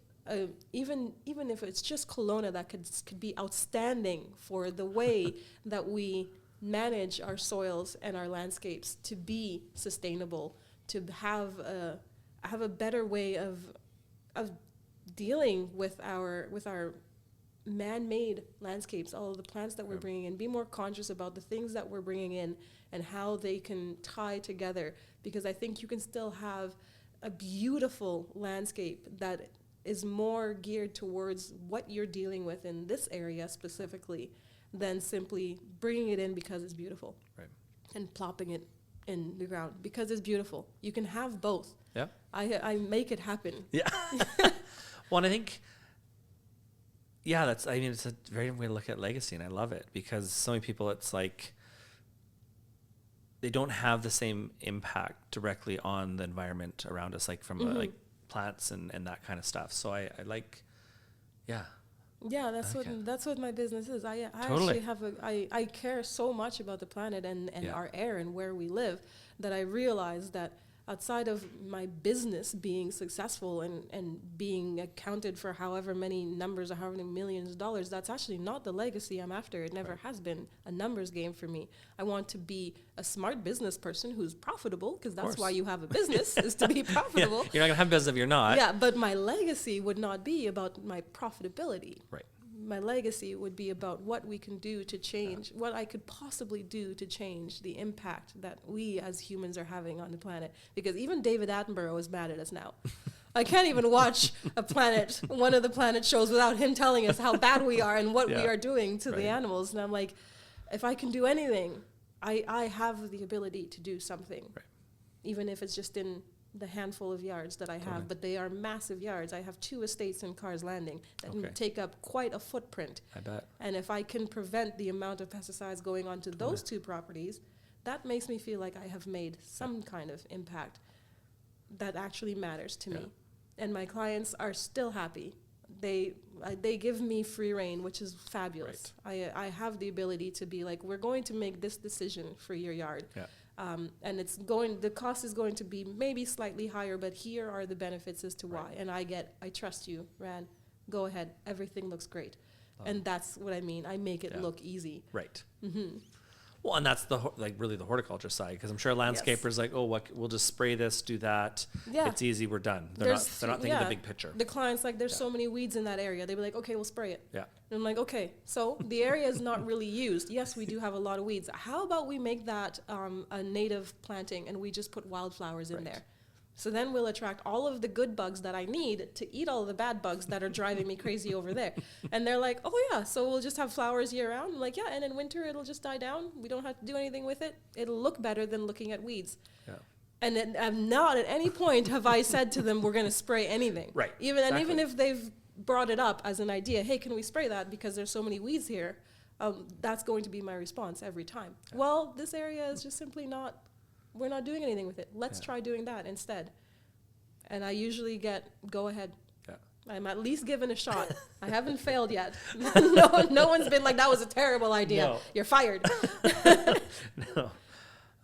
even if it's just Kelowna, that could be outstanding for the way that we manage our soils and our landscapes to be sustainable, to have a better way of dealing with our man-made landscapes, all of the plants that we're bringing in, be more conscious about the things that we're bringing in and how they can tie together, because I think you can still have a beautiful landscape that is more geared towards what you're dealing with in this area specifically than simply bringing it in because it's beautiful and plopping it in the ground because it's beautiful. You can have both. Yeah, I make it happen. Yeah. Well, and I think Yeah, it's a very different way to look at legacy, and I love it because so many people, it's like they don't have the same impact directly on the environment around us, like from like plants and that kind of stuff. So I like, yeah. Yeah, that's what my business is. I Totally. actually I care so much about the planet and our air and where we live that I realize that outside of my business being successful and being accounted for however many numbers or however many millions of dollars, that's actually not the legacy I'm after. It never has been a numbers game for me. I want to be a smart business person who's profitable, because that's why you have a business, is to be profitable. Yeah, you're not going to have business if you're not. Yeah, but my legacy would not be about my profitability. Right. My legacy would be about what we can do to change, what I could possibly do to change the impact that we as humans are having on the planet. Because even David Attenborough is mad at us now. I can't even watch one of the planet shows without him telling us how bad we are and what we are doing to the animals. And I'm like, if I can do anything, I have the ability to do something. Right. Even if it's just in the handful of yards that I have, but they are massive yards. I have 2 estates in Cars Landing that take up quite a footprint. I bet. And if I can prevent the amount of pesticides going onto those 2 properties, that makes me feel like I have made some kind of impact that actually matters to me. And my clients are still happy. They give me free reign, which is fabulous. Right. I have the ability to be like, we're going to make this decision for your yard. Yeah. And the cost is going to be maybe slightly higher, but here are the benefits as to why. And I trust you, Ran, go ahead. Everything looks great. And that's what I mean. I make it look easy. Right. Mm-hmm. Well, and that's really the horticulture side, because I'm sure landscapers like, we'll just spray this, do that. Yeah. It's easy, we're done. They're not thinking the big picture. The client's like, there's so many weeds in that area. They'd be like, okay, we'll spray it. Yeah. And I'm like, okay, so the area is not really used. Yes, we do have a lot of weeds. How about we make that a native planting and we just put wildflowers in there? So then we'll attract all of the good bugs that I need to eat all of the bad bugs that are driving me crazy over there. And they're like, oh yeah, so we'll just have flowers year round. I'm like, yeah, and in winter it'll just die down. We don't have to do anything with it. It'll look better than looking at weeds. Yeah. And not at any point have I said to them, we're going to spray anything. Right. Even if they've brought it up as an idea, hey, can we spray that because there's so many weeds here? That's going to be my response every time. Yeah. Well, this area is just simply not. We're not doing anything with it. Let's try doing that instead. And I usually go ahead. Yeah. I'm at least given a shot. I haven't failed yet. No one's been like, that was a terrible idea. No. You're fired. No.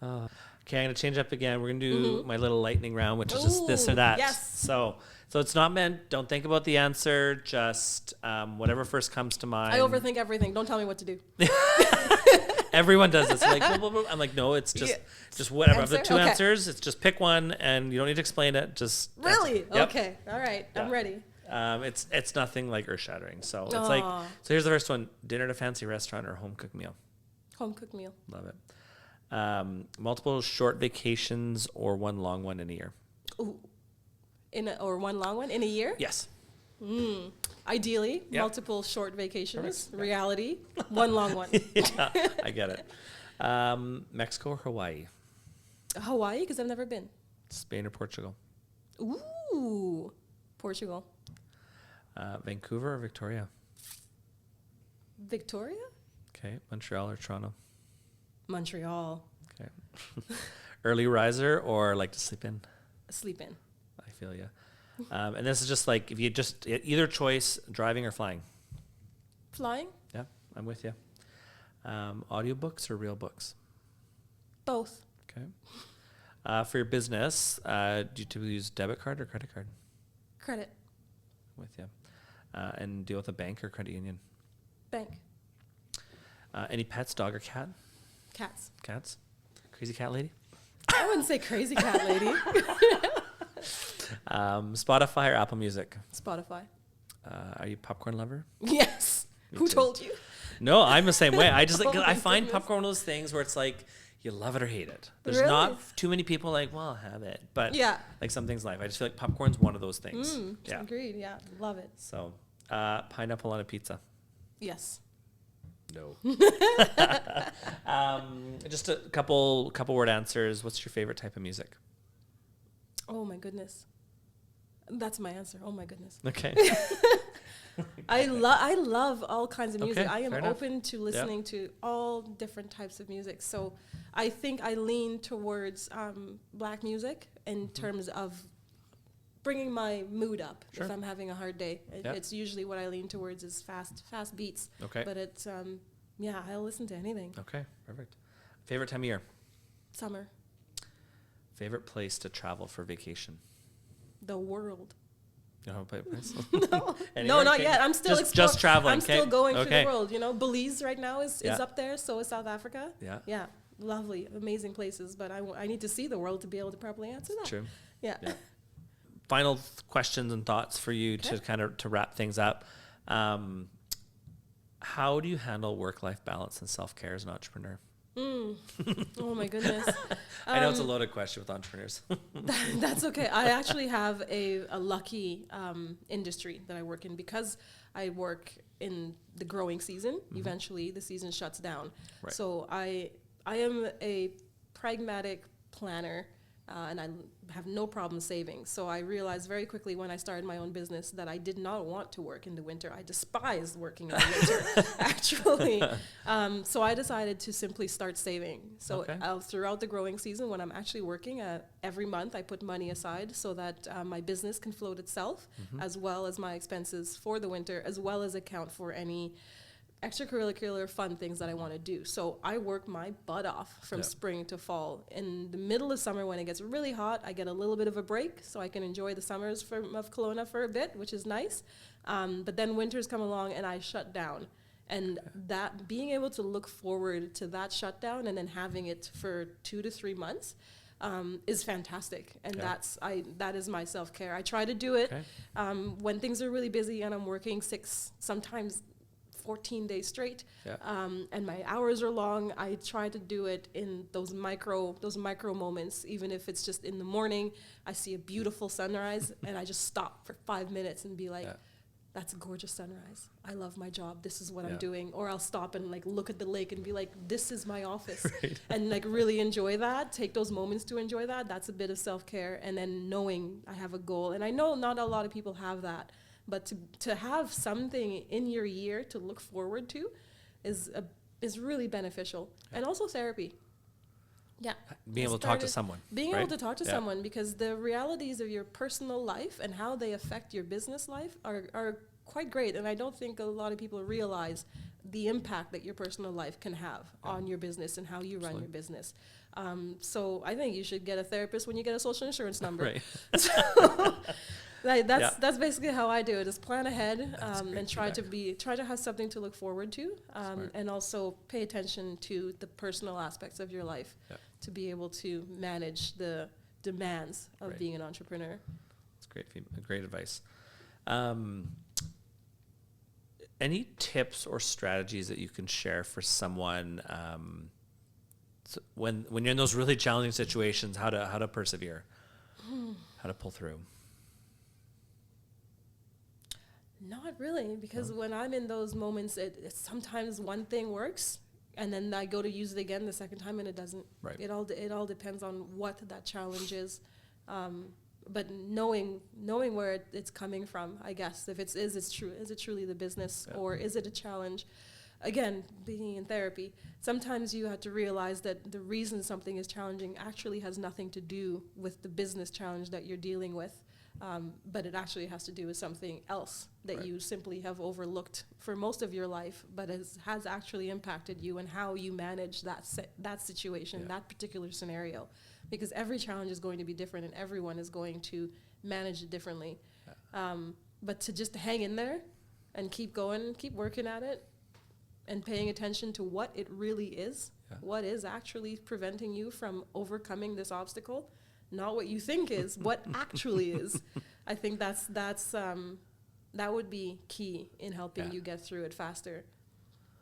Okay, I'm going to change up again. We're going to do my little lightning round, which is just this or that. Yes. So it's not meant, don't think about the answer, just whatever first comes to mind. I overthink everything. Don't tell me what to do. Everyone does this. Like, blah, blah, blah. I'm like, no, it's just whatever. Of the 2 answers, it's just pick one, and you don't need to explain it. Just really? Yep. Okay. All right. Yeah. I'm ready. It's nothing like earth shattering. So it's like, so here's the first one: dinner at a fancy restaurant or home cooked meal. Home cooked meal. Love it. Multiple short vacations or one long one in a year. Ooh. Or one long one in a year? Yes. Ideally, multiple short vacations. Perfect. Reality, one long one. Yeah, I get it. Mexico or Hawaii? Hawaii, because I've never been. Spain or Portugal? Ooh, Portugal. Vancouver or Victoria? Victoria? Okay. Montreal or Toronto? Montreal. Okay. Early riser or like to sleep in? Sleep in. I feel you. And this is just like, if you just, either choice, driving or flying. Flying? Yeah, I'm with you. Audiobooks or real books? Both. Okay. For your business, do you typically use debit card or credit card? Credit. I'm with you. And deal with a bank or credit union? Bank. Any pets, dog or cat? Cats. Cats? Crazy cat lady? I wouldn't say crazy cat lady. Spotify or Apple Music? Spotify. Are you a popcorn lover? Yes. Who told you? No, I'm the same way. I just I find popcorn one of those things where it's like you love it or hate it. There's not too many people like, well, I'll have it. But like some things in life, I just feel like popcorn's one of those things. Yeah. Agreed. Yeah. Love it. So pineapple on a pizza? Yes. No. Just a couple word answers. What's your favorite type of music? Oh my goodness. That's my answer. Oh my goodness. Okay. I love all kinds of music. Okay, I am fair enough. open to listening to all different types of music. So I think I lean towards Black music in terms of bringing my mood up. Sure. If I'm having a hard day, it's usually what I lean towards is fast beats. Okay. But it's I'll listen to anything. Okay, perfect. Favorite time of year? Summer, Favorite place to travel for vacation? the world. You know, place? No, Anywhere? not Okay. yet. I'm still just traveling. I'm still okay? going through Okay. the world. You know, Belize right now is Yeah. up there. So is South Africa. Yeah. Yeah, lovely, amazing places. But I need to see the world to be able to properly answer that. True. Yeah. Yeah. Final questions and thoughts for you to kind of to wrap things up. How do you handle work-life balance and self-care as an entrepreneur? Oh my goodness. I know it's a loaded question with entrepreneurs. That's okay. I actually have a lucky industry that I work in because I work in the growing season. Eventually, the season shuts down. Right. So I am a pragmatic planner, and I have no problem saving. So I realized very quickly when I started my own business that I did not want to work in the winter. I despised working in the winter, actually. So I decided to simply start saving. So throughout the growing season, when I'm actually working, every month I put money aside so that my business can float itself, as well as my expenses for the winter, as well as account for any extracurricular fun things that I want to do. So I work my butt off from spring to fall. In the middle of summer, when it gets really hot, I get a little bit of a break so I can enjoy the summers of Kelowna for a bit, which is nice. But then winters come along and I shut down. And that being able to look forward to that shutdown and then having it for 2 to 3 months is fantastic. And that is my self-care. I try to do it when things are really busy and I'm working 6, sometimes 14 days straight, and my hours are long. I try to do it in those micro moments, even if it's just in the morning. I see a beautiful sunrise, and I just stop for 5 minutes and be like, "That's a gorgeous sunrise. I love my job. This is what I'm doing." Or I'll stop and like look at the lake and be like, "This is my office," and like really enjoy that. Take those moments to enjoy that. That's a bit of self-care, and then knowing I have a goal, and I know not a lot of people have that. But to have something in your year to look forward to is really beneficial. And also therapy. Yeah. Being able to talk to someone. Being able to talk to someone, because the realities of your personal life and how they affect your business life are quite great. And I don't think a lot of people realize the impact that your personal life can have on your business and how you run your business. So I think you should get a therapist when you get a social insurance number. Right. So that's basically how I do it, is plan ahead and try to have something to look forward to, and also pay attention to the personal aspects of your life to be able to manage the demands of being an entrepreneur. That's great advice. Any tips or strategies that you can share for someone when you're in those really challenging situations, how to persevere, how to pull through? Not really, because when I'm in those moments, it sometimes one thing works, and then I go to use it again the second time, and it doesn't. Right. It all depends on what that challenge is, but knowing where it's coming from, I guess. If is it truly the business, or is it a challenge? Again, being in therapy, sometimes you have to realize that the reason something is challenging actually has nothing to do with the business challenge that you're dealing with. But it actually has to do with something else that you simply have overlooked for most of your life, but has actually impacted you and how you manage that situation, that particular scenario. Because every challenge is going to be different and everyone is going to manage it differently. But to just hang in there and keep going, keep working at it, and paying attention to what it really is, what is actually preventing you from overcoming this obstacle, not what you think is, what actually is. I think that would be key in helping you get through it faster.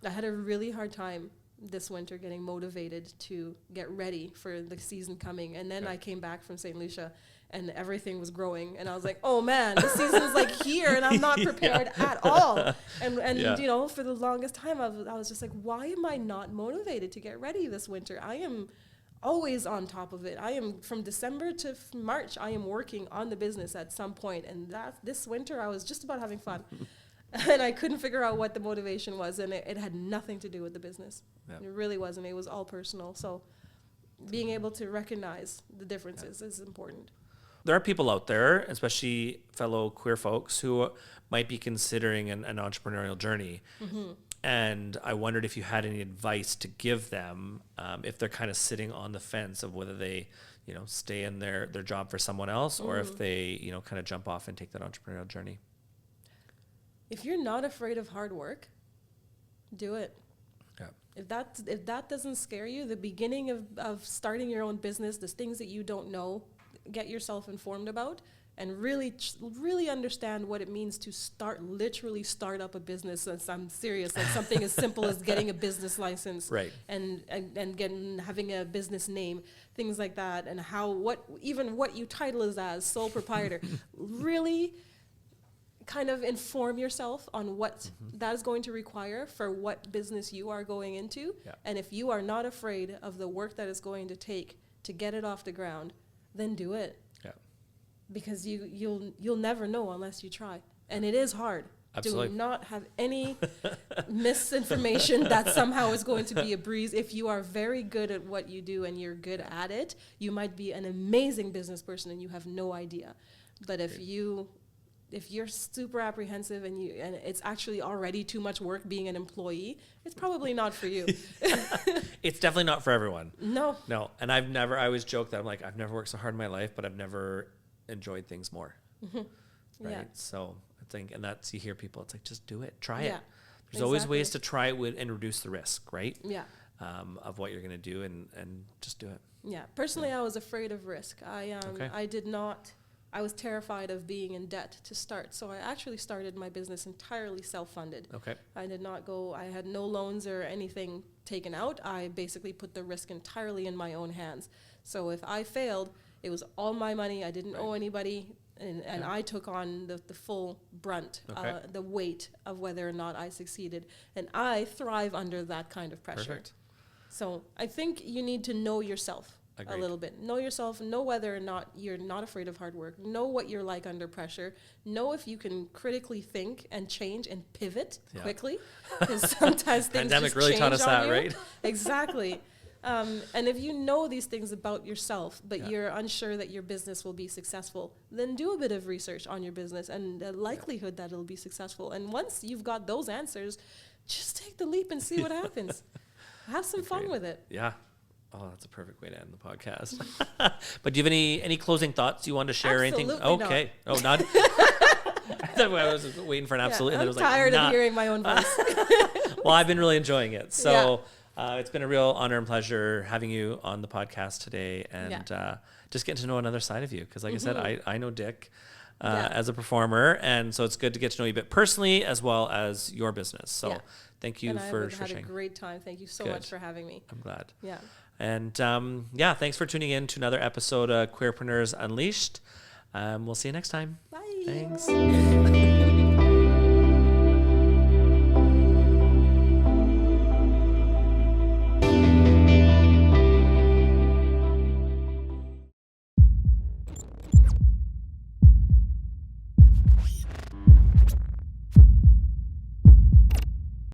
I had a really hard time this winter getting motivated to get ready for the season coming. And then I came back from St. Lucia and everything was growing. And I was like, oh man, the season's like here and I'm not prepared at all. And you know, for the longest time, I was just like, why am I not motivated to get ready this winter? I am always on top of it. I am from December to March, I am working on the business at some point. And this winter, I was just about having fun. And I couldn't figure out what the motivation was. And it had nothing to do with the business. Yep. It really wasn't. It was all personal. So being able to recognize the differences is important. There are people out there, especially fellow queer folks, who might be considering an entrepreneurial journey. Mm-hmm. And I wondered if you had any advice to give them if they're kind of sitting on the fence of whether they, stay in their job for someone else or if they, kind of jump off and take that entrepreneurial journey. If you're not afraid of hard work, do it. Yeah. If that doesn't scare you, the beginning of starting your own business, the things that you don't know, get yourself informed about. And really understand what it means to literally start up a business. And I'm serious, like something as simple as getting a business license, right? And having a business name, things like that, and what you title is as sole proprietor. Really, kind of inform yourself on what that is going to require for what business you are going into, and if you are not afraid of the work that it's going to take to get it off the ground, then do it. Because you'll never know unless you try. And it is hard. Absolutely. Do not have any misinformation that somehow is going to be a breeze. If you are very good at what you do and you're good at it, you might be an amazing business person and you have no idea. But if you're super apprehensive and it's actually already too much work being an employee, it's probably not for you. It's definitely not for everyone. No. And I always joke that I'm like, I've never worked so hard in my life, but I've never enjoyed things more. Mm-hmm. Right. Yeah. So I think, and that's, you hear people, it's like, just do it, try it. There's always ways to try it and reduce the risk, right? Yeah. Of what you're going to do and just do it. Yeah. Personally, I was afraid of risk. I was terrified of being in debt to start. So I actually started my business entirely self-funded. Okay. I had no loans or anything taken out. I basically put the risk entirely in my own hands. So if I failed, it was all my money. I didn't owe anybody, and I took on the full brunt, the weight of whether or not I succeeded. And I thrive under that kind of pressure. Perfect. So I think you need to know yourself a little bit. Know yourself, know whether or not you're not afraid of hard work, know what you're like under pressure, know if you can critically think and change and pivot quickly, because sometimes things Pandemic just really change taught us that, you. right? Exactly. And if you know these things about yourself, but you're unsure that your business will be successful, then do a bit of research on your business and the likelihood that it'll be successful. And once you've got those answers, just take the leap and see what happens. Have some fun with it. Yeah. Oh, that's a perfect way to end the podcast. But do you have any closing thoughts you want to share? Absolutely anything? Okay. Not. Oh, not. I was waiting for an absolute. I'm and then tired of hearing my own voice. Well, I've been really enjoying it. So it's been a real honor and pleasure having you on the podcast today and just getting to know another side of you. Because like I said, I know Dick as a performer. And so it's good to get to know you a bit personally as well as your business. So thank you for sharing. I had a great time. Thank you so much for having me. I'm glad. Yeah. And thanks for tuning in to another episode of Queerpreneurs Unleashed. We'll see you next time. Bye. Thanks.